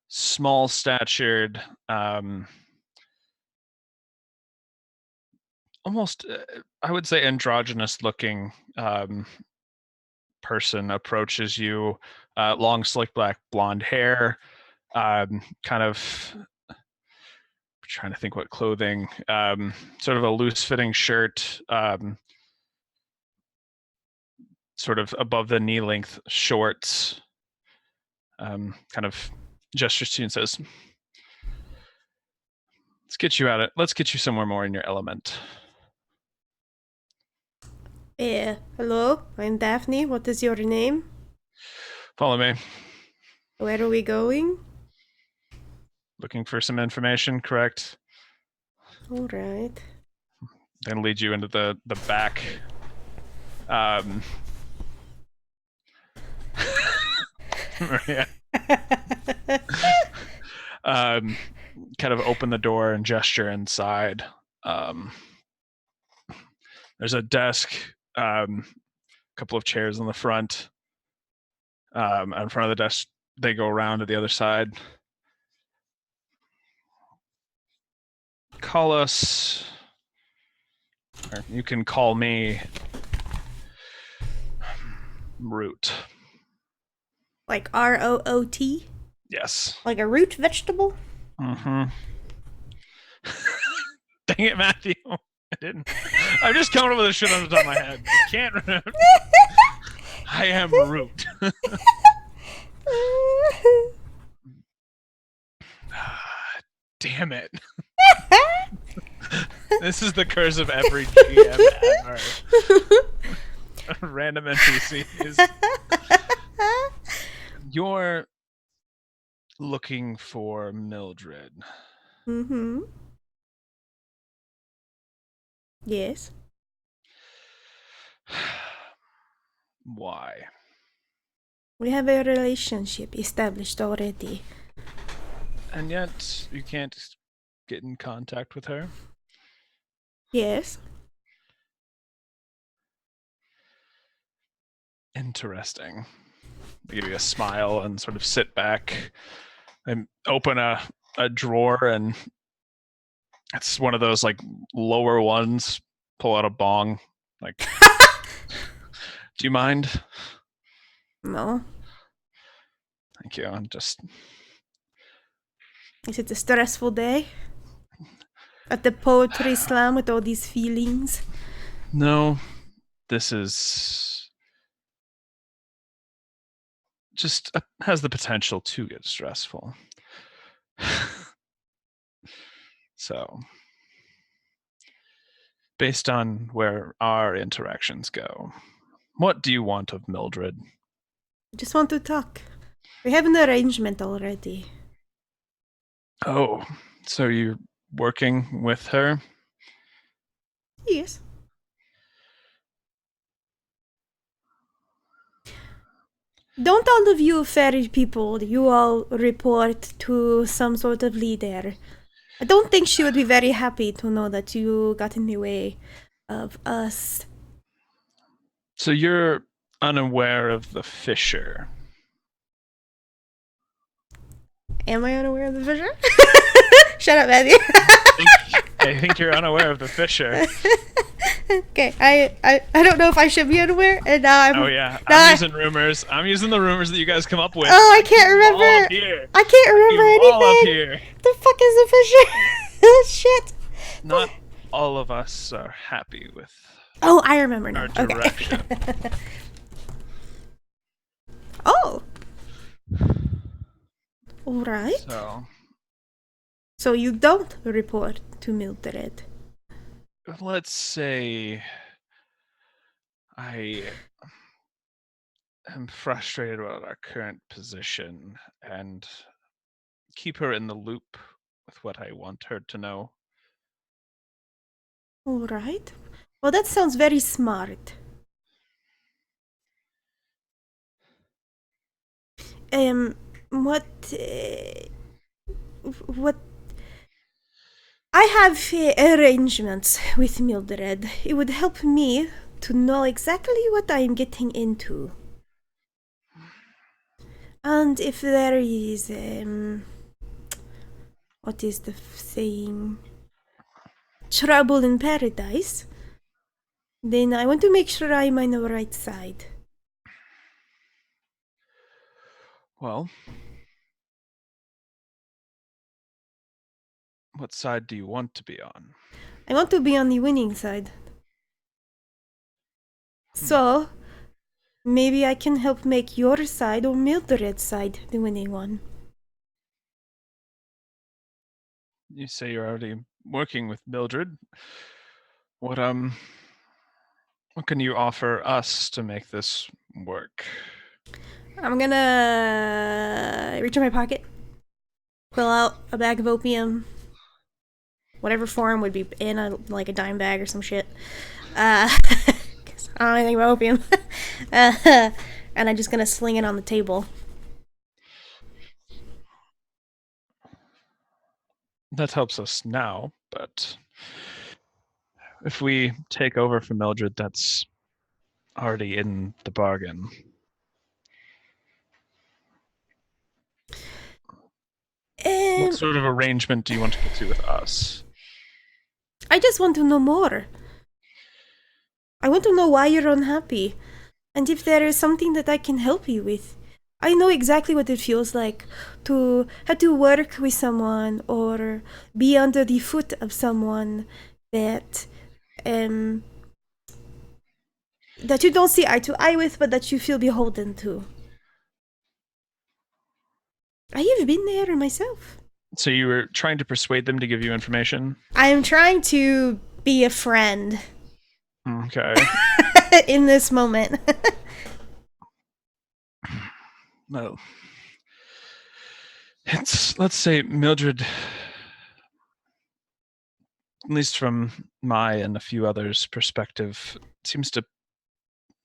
small-statured, almost, I would say, androgynous-looking person approaches you. Long, slick black blonde hair, kind of trying to think what clothing. Sort of a loose-fitting shirt, sort of above the knee length shorts. Kind of gestures to you and says, let's get you somewhere more in your element. Hello, I'm Daphne. What is your name? Follow me. Where are we going? Looking for some information, correct? All right. Then lead you into the back. Yeah. Kind of open the door and gesture inside. There's a desk, couple of chairs in the front. In front of the desk, they go around to the other side. Call us, or you can call me Root. Like ROOT? Yes. Like a root vegetable? Mm-hmm. Dang it, Matthew. I didn't. I'm just coming up with this shit on the top of my head. I can't remember. I am Root. Damn it. This is the curse of every GM ever. Random NPCs. You're looking for Mildred. Mm-hmm. Yes. Why? We have a relationship established already. And yet you can't get in contact with her? Yes. Interesting. They give you a smile and sort of sit back and open a drawer, and it's one of those like lower ones. Pull out a bong. Like, do you mind? No. Thank you. I'm just. Is it a stressful day? At the poetry slam with all these feelings? No, this is just has the potential to get stressful. So, based on where our interactions go, what do you want of Mildred? I just want to talk. We have an arrangement already. Oh, so you're working with her? Yes. Don't all of you fairy people, you all report to some sort of leader. I don't think she would be very happy to know that you got in the way of us. So you're unaware of the Fisher? Am I unaware of the Fisher? Shut up, Matthew. I think you're unaware of the Fisher. Okay, I don't know if I should be unaware, and now I'm. Oh yeah, now I'm using rumors. I'm using the rumors that you guys come up with. Oh, I keep can't them all remember. up here. I can't Keep remember them all up anything. here. The fuck is the fisher? Shit. Not all of us are happy with Oh, I remember now. our Okay. direction. Oh. All right. So you don't report to Mildred. Let's say I am frustrated about our current position and keep her in the loop with what I want her to know. All right. Well, that sounds very smart. What? What? I have arrangements with Mildred. It would help me to know exactly what I am getting into. And if there is, what is the saying? Trouble in paradise, then I want to make sure I'm on the right side. Well, what side do you want to be on? I want to be on the winning side. So, maybe I can help make your side or Mildred's side the winning one. You say you're already working with Mildred. What can you offer us to make this work? I'm gonna reach in my pocket, pull out a bag of opium, whatever form would be in like a dime bag or some shit. 'Cause I don't know anything about opium. And I'm just gonna sling it on the table. That helps us now, but if we take over from Mildred, that's already in the bargain. What sort of arrangement do you want to get to with us? I just want to know more. I want to know why you're unhappy, and if there is something that I can help you with. I know exactly what it feels like to have to work with someone or be under the foot of someone that that you don't see eye to eye with, but that you feel beholden to. I have been there myself. So you were trying to persuade them to give you information? I am trying to be a friend. Okay. In this moment. Well, let's say Mildred, at least from my and a few others' perspective, seems to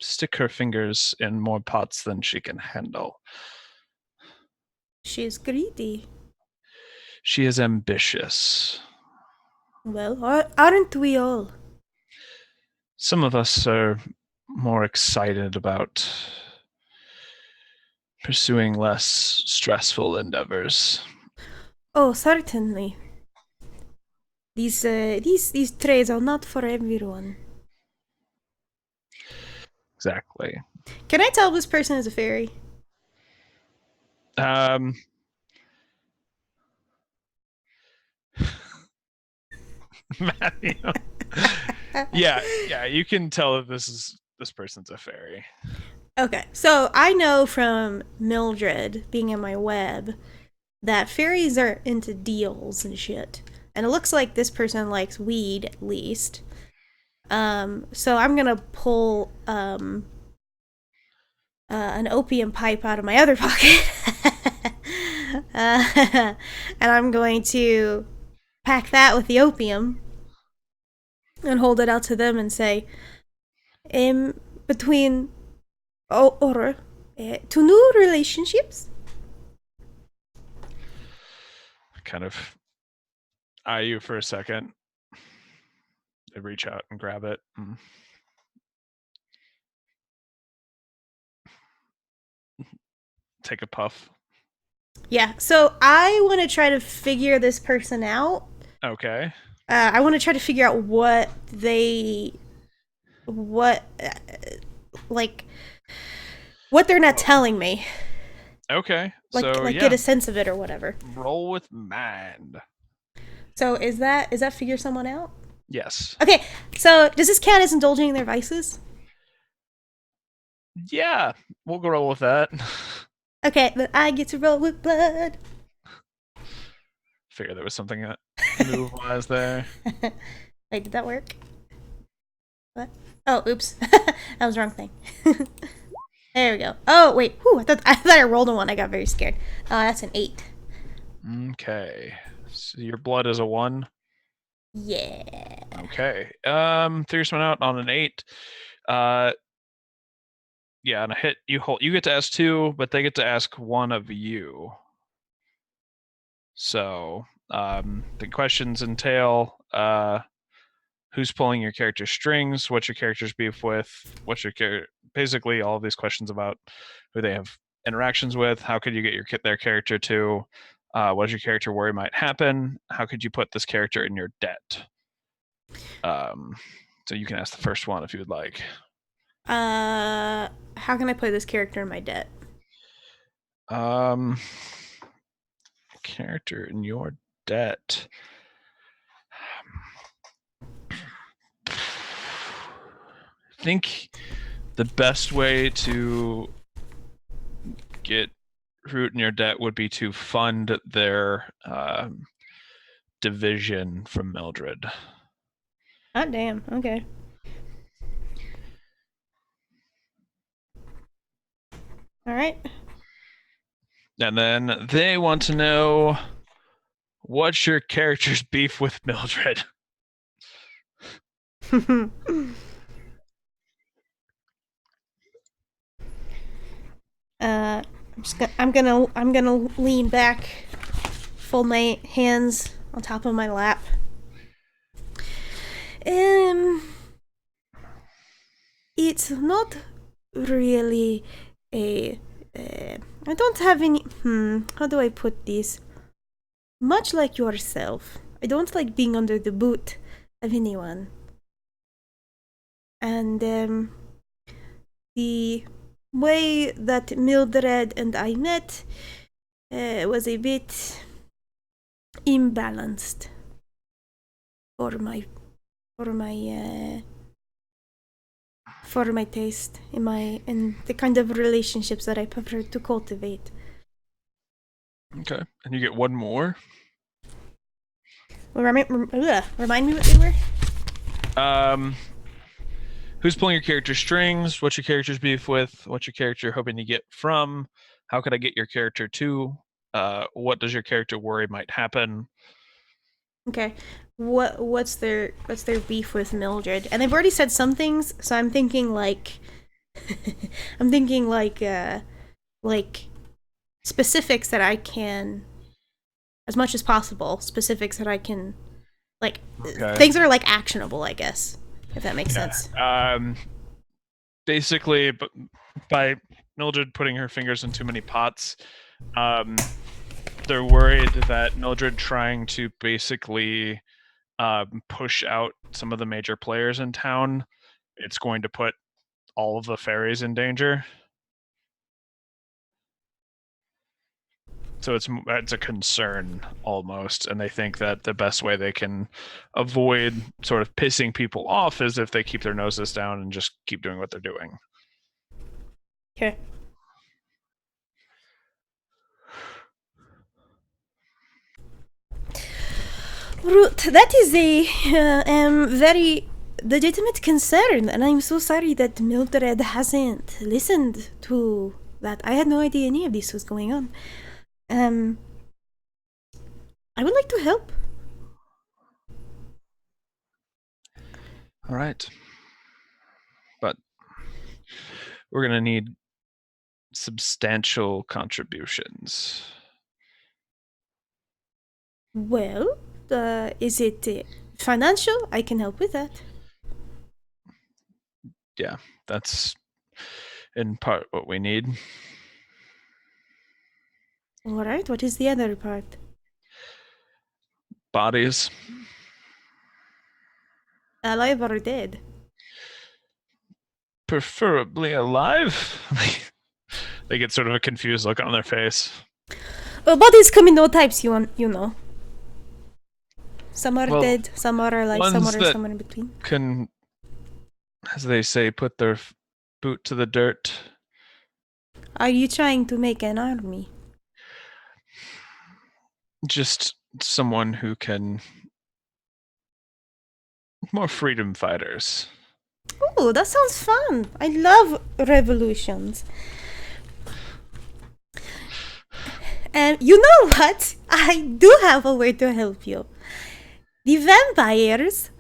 stick her fingers in more pots than she can handle. She is greedy. She is ambitious. Well, aren't we all? Some of us are more excited about pursuing less stressful endeavors. Oh, certainly. These trades are not for everyone. Exactly. Can I tell this person is a fairy? Matthew. yeah, you can tell that this person's a fairy. Okay, so I know from Mildred being in my web that fairies are into deals and shit. And it looks like this person likes weed, at least. So I'm gonna pull an opium pipe out of my other pocket. And I'm going to pack that with the opium and hold it out to them and say, between two new relationships. Kind of eye you for a second. I reach out and grab it. Take a puff. Yeah, so I want to try to figure this person out. Okay. I want to try to figure out what they what like what they're not telling me. Okay. Like So yeah, get a sense of it or whatever. roll with mind. So is that figure someone out? Yes. Okay, so does this count as indulging their vices? Yeah, we'll go roll with that. Okay, then I get to roll with blood. Figure there was something that move wise there. Wait, did that work? What? Oh, oops. That was the wrong thing. There we go. Oh, wait. Whew, I thought I rolled a 1. I got very scared. That's an 8. Okay. So your blood is a 1. Yeah. Okay. Figure someone out on an 8. Yeah, on a hit you get to ask 2, but they get to ask 1 of you. So the questions entail who's pulling your character's strings, what's your character's beef with, what's your basically all of these questions about who they have interactions with, how could you get their character to, what does your character worry might happen, how could you put this character in your debt. So you can ask the first one if you would like. How can I play this character in my debt? Character in your debt. I think the best way to get root in your debt would be to fund their division from Mildred. Oh, damn. Okay. All right. And then they want to know what's your character's beef with Mildred. I'm gonna lean back, fold my hands on top of my lap. It's not really I don't have any. How do I put this? Much like yourself, I don't like being under the boot of anyone. And the way that Mildred and I met was a bit imbalanced for my taste in the kind of relationships that I prefer to cultivate. Okay, and you get 1 more. Remind me what they were. Who's pulling your character's strings? What's your character's beef with? What's your character hoping to get from? How could I get your character to? What does your character worry might happen? Okay. What's their beef with Mildred? And they've already said some things, so I'm thinking like like specifics that I can, as much as possible, specifics that I can things that are like actionable, I guess, if that makes sense. Basically, but by Mildred putting her fingers in too many pots, they're worried that Mildred trying to basically push out some of the major players in town, it's going to put all of the fairies in danger. So it's a concern almost, and they think that the best way they can avoid sort of pissing people off is if they keep their noses down and just keep doing what they're doing. Okay. Root, that is a very legitimate concern, and I'm so sorry that Mildred hasn't listened to that. I had no idea any of this was going on. I would like to help. All right. But we're going to need substantial contributions. Well, is it financial? I can help with that. Yeah, that's in part what we need. All right, what is the other part? Bodies. Alive or dead? Preferably alive. They get sort of a confused look on their face. Bodies come in all types, you know. Some are Well, dead, some are alive, some ones are that somewhere in between. can, as they say, put their boot to the dirt. Are you trying to make an army? Just someone who can... More freedom fighters. Ooh, that sounds fun. I love revolutions. And you know what? I do have a way to help you. The vampires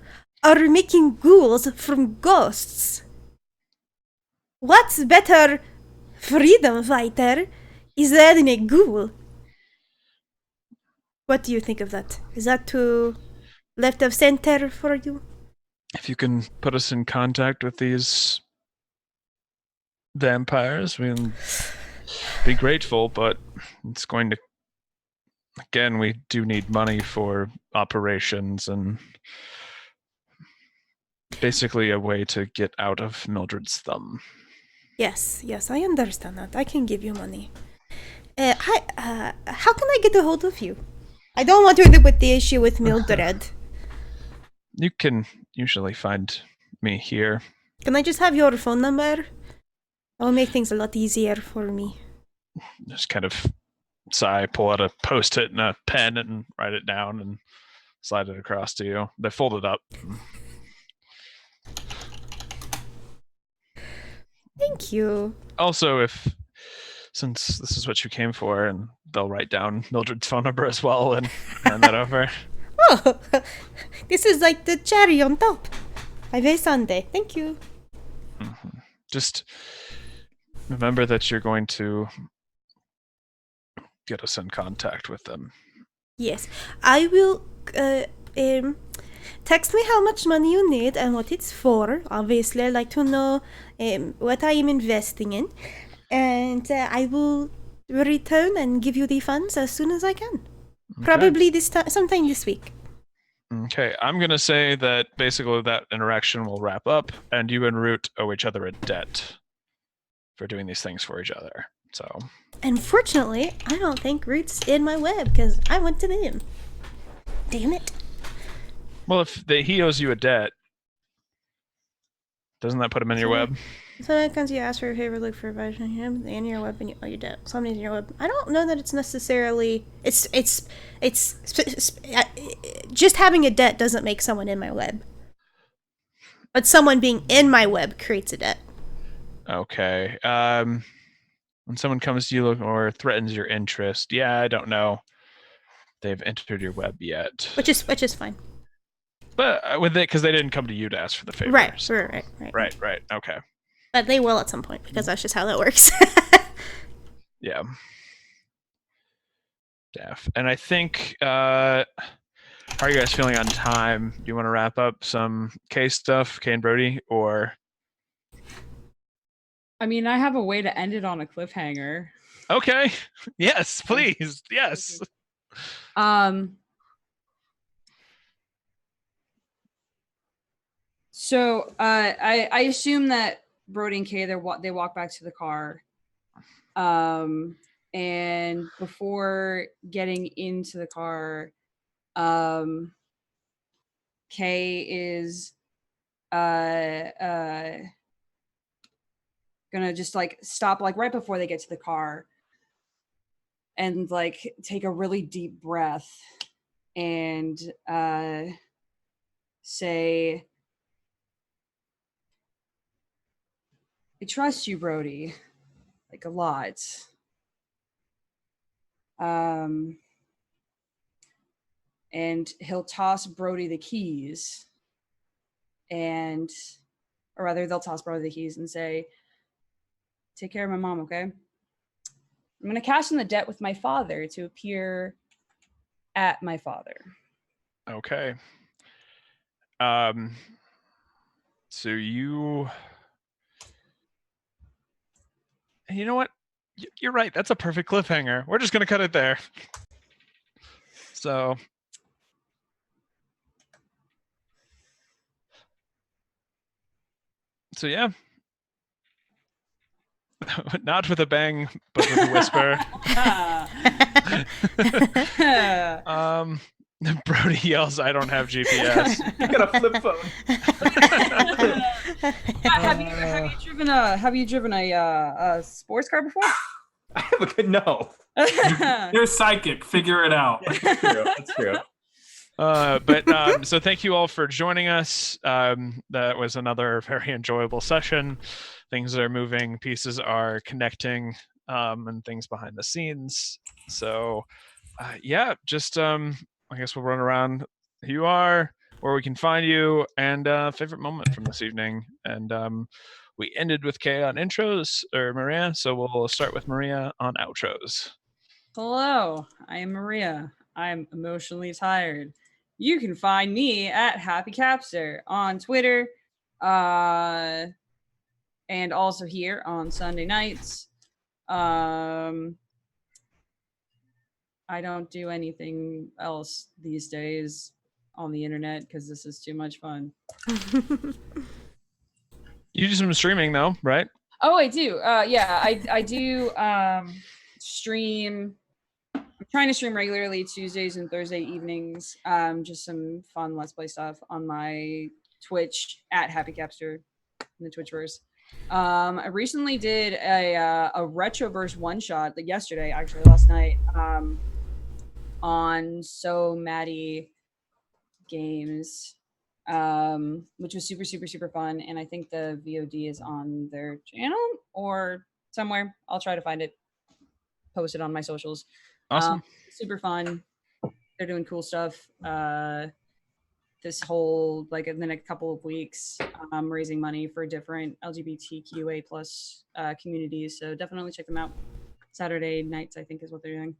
are making ghouls from ghosts. What's better freedom fighter is than a ghoul? What do you think of that? Is that too left of center for you? If you can put us in contact with these vampires, we'll be grateful, but it's going to... Again, we do need money for operations and basically a way to get out of Mildred's thumb. Yes, I understand that. I can give you money. How can I get a hold of you? I don't want to end up with the issue with Mildred. You can usually find me here. Can I just have your phone number? That'll make things a lot easier for me. Just kind of sigh, pull out a post-it and a pen and write it down and slide it across to you. They fold it up. Thank you. Also, since this is what you came for, and they'll write down Mildred's phone number as well and hand that over. Oh, this is like the cherry on top. Have Sunday. Thank you. Mm-hmm. Just remember that you're going to get us in contact with them. Yes, I will text me how much money you need and what it's for. Obviously, I'd like to know what I am investing in. And I will return and give you the funds as soon as I can. Okay. Probably sometime this week. Okay, I'm going to say that basically that interaction will wrap up, and you and Root owe each other a debt for doing these things for each other. So, unfortunately, I don't think Root's in my web because I went to them. Damn it. Well, if he owes you a debt, doesn't that put him in your web? Sometimes you ask for a favor, look for advice on him, in your web, and you owe your debt. Somebody's in your web. I don't know that it's necessarily... It's just having a debt doesn't make someone in my web. But someone being in my web creates a debt. Okay. When someone comes to you or threatens your interest, yeah, I don't know they've entered your web yet. Which is fine. But with it, because they didn't come to you to ask for the favor. Right, so. Right. Okay. But they will at some point, because that's just how that works. Yeah. And I think, how are you guys feeling on time? Do you want to wrap up some case stuff, Kay and Brody, or? I mean, I have a way to end it on a cliffhanger. Okay. Yes, please. Yes. So I assume that Brody and Kay, they walk back to the car. And before getting into the car, Kay is gonna just like stop like right before they get to the car and like take a really deep breath and say, I trust you, Brody, like a lot. And he'll toss Brody the keys, or rather they'll toss Brody the keys and say, take care of my mom, okay? I'm going to cash in the debt with my father to appear at my father. Okay. So you know what? You're right. That's a perfect cliffhanger. We're just going to cut it there. So yeah. Not with a bang, but with a whisper. Brody yells, "I don't have GPS." You got a flip phone. Have you driven a sports car before? I have a good no. You're psychic. Figure it out. That's true. So thank you all for joining us. That was another very enjoyable session. Things are moving, pieces are connecting, and things behind the scenes. So just I guess we'll run around who you are, where we can find you, and favorite moment from this evening. And we ended with Kay on intros, or Maria, so we'll start with Maria on outros. Hello, I am Maria. I'm emotionally tired. You can find me at Happy Capster on Twitter, and also here on Sunday nights. I don't do anything else these days on the internet because this is too much fun. You do some streaming though, right? Oh, I do. I do stream. I'm trying to stream regularly Tuesdays and Thursday evenings. Just some fun Let's Play stuff on my Twitch at Happy Capster in the Twitchverse. I recently did a Retroverse one shot yesterday, actually last night, on So Maddie Games, which was super, super, super fun. And I think the VOD is on their channel or somewhere. I'll try to find it, post it on my socials. Awesome. Super fun. They're doing cool stuff. This whole, in the next couple of weeks, raising money for different LGBTQA plus communities. So definitely check them out. Saturday nights, I think, is what they're doing.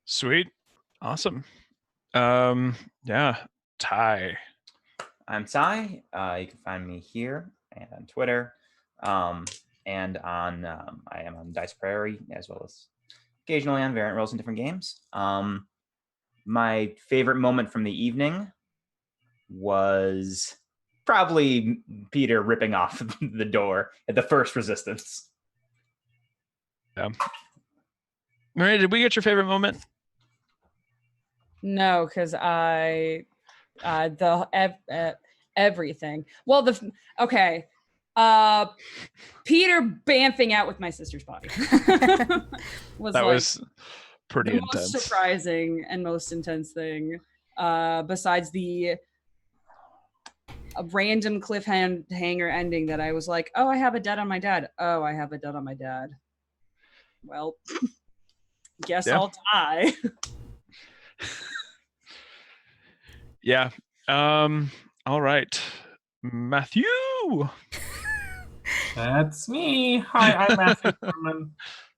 Sweet. Awesome. Ty. I'm Ty. You can find me here and on Twitter, and on I am on Dice Prairie, as well as occasionally on Variant Rolls in different games. My favorite moment from the evening was probably Peter ripping off the door at the first resistance. Yeah. Maria, did we get your favorite moment? No, because everything. Well, okay. Peter bamfing out with my sister's body was pretty the intense. Most surprising and most intense thing, besides the random cliffhanger ending that I was like, oh, I have a dead on my dad. Oh, I have a dead on my dad. Well, guess I'll die. Yeah. All right. Matthew. That's me. Hi, I'm Matthew Foreman.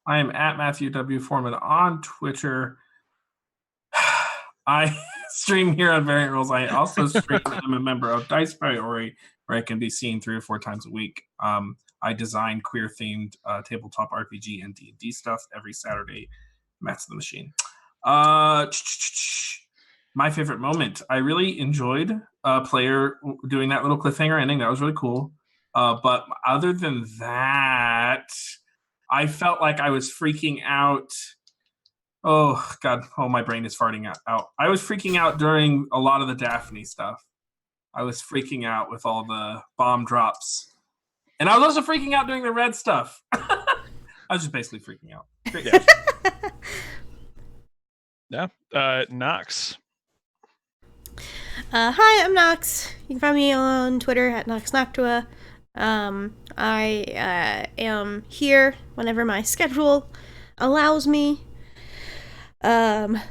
I am at Matthew W. Foreman on Twitter. I stream here on Variant Rules. I also stream. I'm a member of Dice Prairie, where I can be seen 3 or 4 times a week. I design queer-themed tabletop RPG and D&D stuff every Saturday. Matt's the Machine. My favorite moment. I really enjoyed player doing that little cliffhanger ending. That was really cool. But other than that, I felt like I was freaking out. Oh, God. Oh, my brain is farting out. I was freaking out during a lot of the Daphne stuff. I was freaking out with all the bomb drops. And I was also freaking out during the red stuff. I was just basically freaking out. Yeah. Nox. Hi, I'm Nox. You can find me on Twitter at NoxNoctua. I am here whenever my schedule allows me. My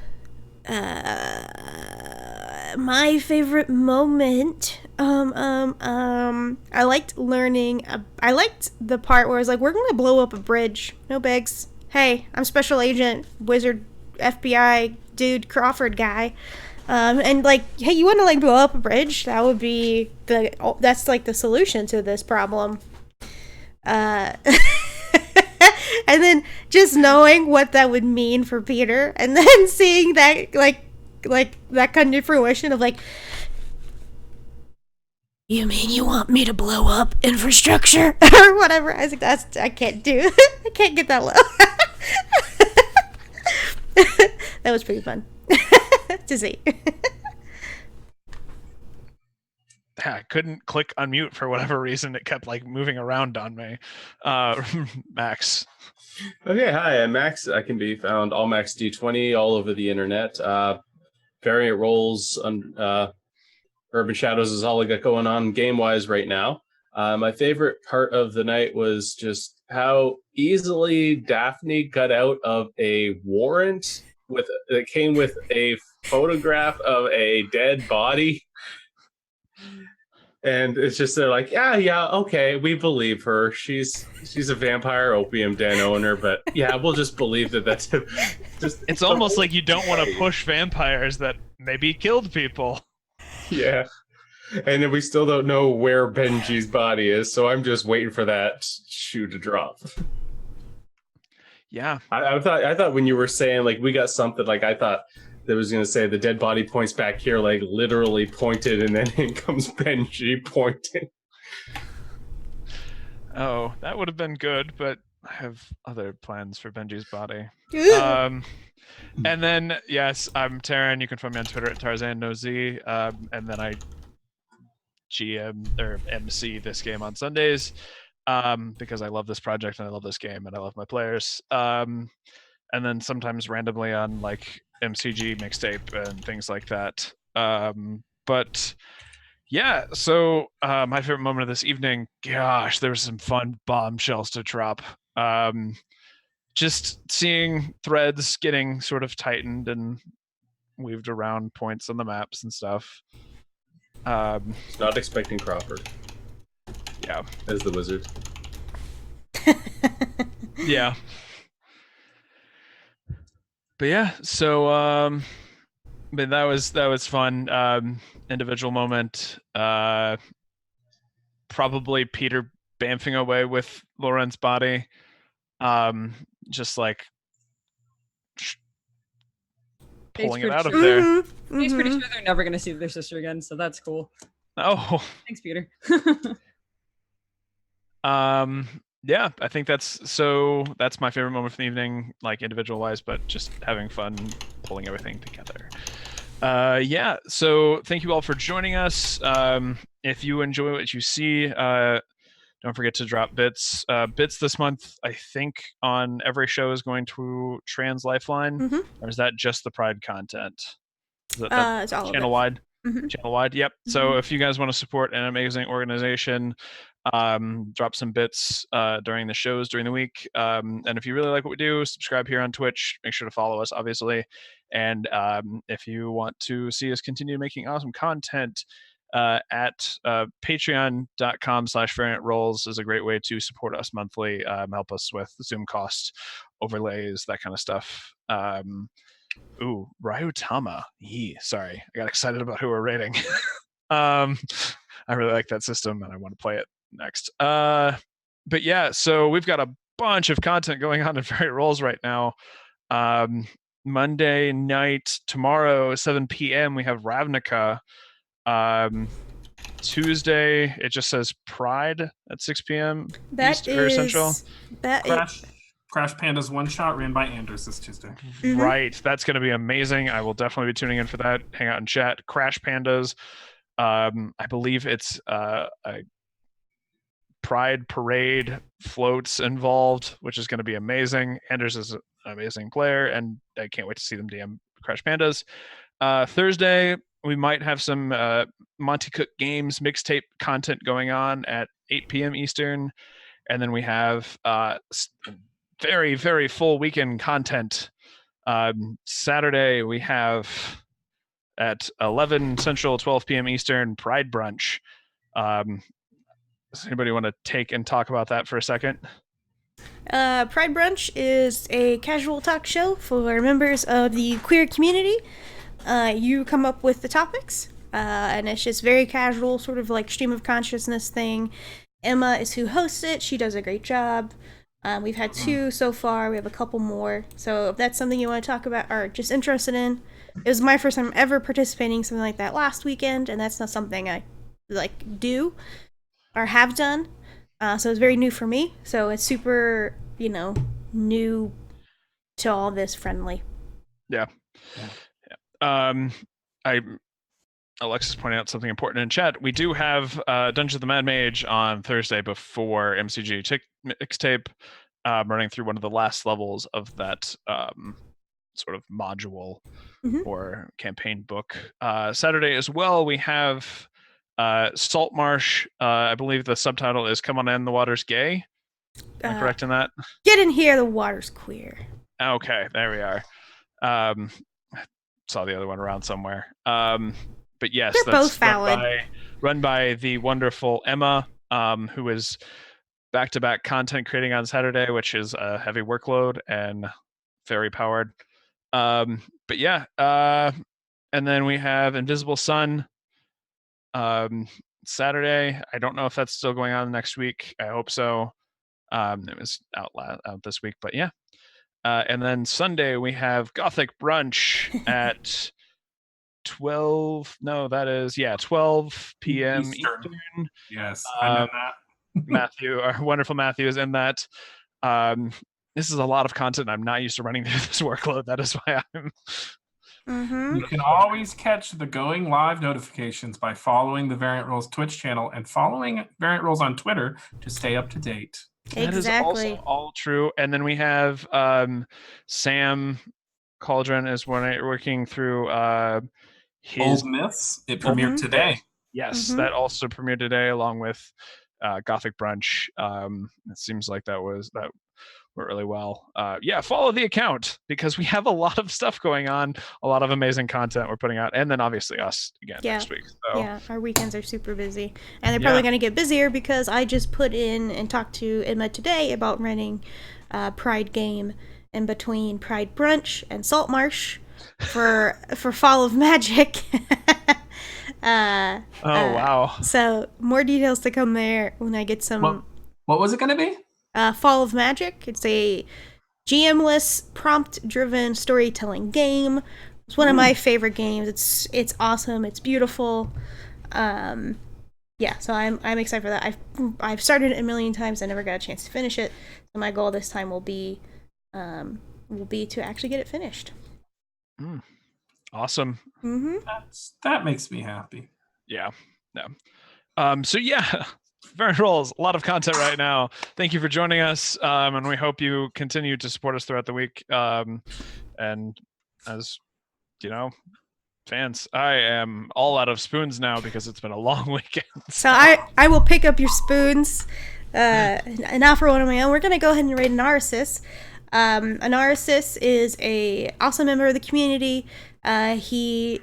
favorite moment, I liked learning, I liked the part where it's like, we're gonna blow up a bridge, no bigs. Hey, I'm Special Agent, Wizard, FBI, dude, Crawford guy. And hey, you want to blow up a bridge? That would be that's the solution to this problem. And then just knowing what that would mean for Peter, and then seeing that that come to fruition of You mean you want me to blow up infrastructure or whatever? I was like, I can't do. I can't get that low. That was pretty fun to see. I couldn't click unmute for whatever reason. It kept like moving around on me. Max. Okay, hi, I'm Max. I can be found all Max D20 all over the internet. Variant roles, Urban Shadows is all I got going on game-wise right now. My favorite part of the night was just how easily Daphne got out of a warrant that came with a photograph of a dead body. And it's just they're like, yeah, okay, we believe her. She's a vampire opium den owner, but yeah, we'll just believe that's just. It's almost like you don't want to push vampires that maybe killed people. Yeah, and then we still don't know where Benji's body is, so I'm just waiting for that shoe to drop. Yeah, I thought when you were saying like we got something, like I thought that was going to say the dead body points back here, like literally pointed, and then in comes Benji pointing. Oh, that would have been good, but I have other plans for Benji's body. And then, yes, I'm Taryn. You can find me on Twitter at TarzanNoZ. And then I GM or MC this game on Sundays because I love this project and I love this game and I love my players. And then sometimes randomly on like MCG mixtape and things like that. But yeah, so my favorite moment of this evening, gosh, there was some fun bombshells to drop. Just seeing threads getting sort of tightened and weaved around points on the maps and stuff. Not expecting Crawford. Yeah. As the wizard. Yeah. But yeah, so but that was fun. Individual moment. Probably Peter bamfing away with Lauren's body. Just like pulling it out of there. Mm-hmm. He's pretty sure they're never going to see their sister again, so that's cool. Oh. Thanks, Peter. Yeah, I think that's my favorite moment of the evening, like individual wise, but just having fun pulling everything together. Yeah, so thank you all for joining us. If you enjoy what you see, don't forget to drop bits. Bits this month, I think, on every show is going to Trans Lifeline, or is that just the Pride content? Is that It's all channel wide? Mm-hmm. Channel wide, yep. So if you guys want to support an amazing organization, drop some bits during the shows during the week. And if you really like what we do, subscribe here on Twitch. Make sure to follow us, obviously. And if you want to see us continue making awesome content, at patreon.com/variantrolls is a great way to support us monthly, help us with Zoom costs, overlays, that kind of stuff. Ooh, Ryutama. Sorry, I got excited about who we're rating. I really like that system and I want to play it next. But yeah, so we've got a bunch of content going on in Variant Roles right now. Monday night, tomorrow, 7 p.m., we have Ravnica. Tuesday, it just says Pride at 6 p.m. That East or Central. Crash Pandas One Shot ran by Anders this Tuesday. Mm-hmm. Right, that's going to be amazing. I will definitely be tuning in for that. Hang out and chat. Crash Pandas. I believe it's a Pride Parade floats involved, which is going to be amazing. Anders is an amazing player, and I can't wait to see them DM Crash Pandas. Thursday, we might have some Monty Cook Games mixtape content going on at 8 p.m. Eastern. And then we have very, very full weekend content. Saturday, we have at 11 Central, 12 p.m. Eastern, Pride Brunch. Does anybody want to take and talk about that for a second? Pride Brunch is a casual talk show for members of the queer community. You come up with the topics, and it's just very casual, sort of like stream of consciousness thing. Emma is who hosts it. She does a great job. We've had 2 so far. We have a couple more. So if that's something you want to talk about or just interested in, it was my first time ever participating in something like that last weekend, and that's not something I like do or have done. So it's very new for me. So it's super, new to all this friendly. Yeah. I Alexis pointed out something important in chat. We do have Dungeon of the Mad Mage on Thursday before MCG Mixtape, running through one of the last levels of that sort of module or campaign book. Saturday as well, we have Saltmarsh. I believe the subtitle is "Come on in, the water's gay." Am I correct in that? Get in here, the water's queer. Okay, there we are. Saw the other one around somewhere. But yes, They're that's both valid. Run by the wonderful Emma, who is back-to-back content creating on Saturday, which is a heavy workload and very powered. But yeah, and then we have Invisible Sun Saturday. I don't know if that's still going on next week. I hope so. It was out this week, but yeah. And then Sunday we have Gothic Brunch at 12 p.m. Eastern. Yes, I know that. Matthew, our wonderful Matthew, is in that. This is a lot of content. I'm not used to running through this workload. That is why I'm. You can always catch the going live notifications by following the Variant Rules Twitch channel and following Variant Rules on Twitter to stay up to date. That is also all true. And then we have Sam Cauldron is working through his Old Myths. It premiered today. Yes, that also premiered today, along with Gothic Brunch. It seems like that went really well. Yeah, follow the account because we have a lot of stuff going on, a lot of amazing content we're putting out, and then obviously us again next week. So. Yeah, our weekends are super busy, and they're probably going to get busier because I just put in and talked to Emma today about running Pride game in between Pride Brunch and Saltmarsh for Fall of Magic. Wow. So more details to come there when I get some. What was it going to be? Fall of Magic. It's a GM-less, prompt-driven storytelling game. It's one of my favorite games. It's awesome. It's beautiful. So I'm excited for that. I've started it a million times. I never got a chance to finish it. So my goal this time will be to actually get it finished. Awesome. That makes me happy. Yeah. So yeah. Variant Rules, a lot of content right now. Thank you for joining us, and we hope you continue to support us throughout the week. And as you know, fans, I am all out of spoons now because it's been a long weekend. So I will pick up your spoons, and now for one of my own. We're gonna go ahead and rate Anarasis. Anarasis is a awesome member of the community. He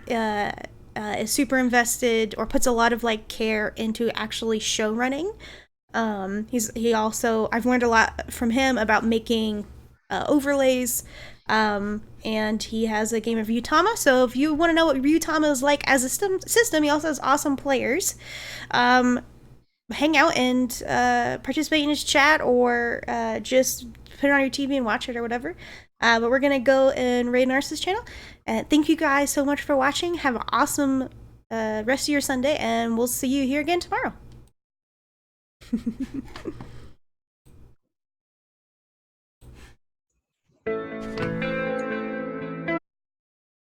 is super invested or puts a lot of care into actually show running. He also, I've learned a lot from him about making overlays, and he has a game of Ryutama. So if you want to know what Ryutama is like as a system, he also has awesome players. Hang out and participate in his chat, or just put it on your TV and watch it or whatever. But we're going to go and raid Narcissus channel. Thank you guys so much for watching. Have an awesome rest of your Sunday, and we'll see you here again tomorrow.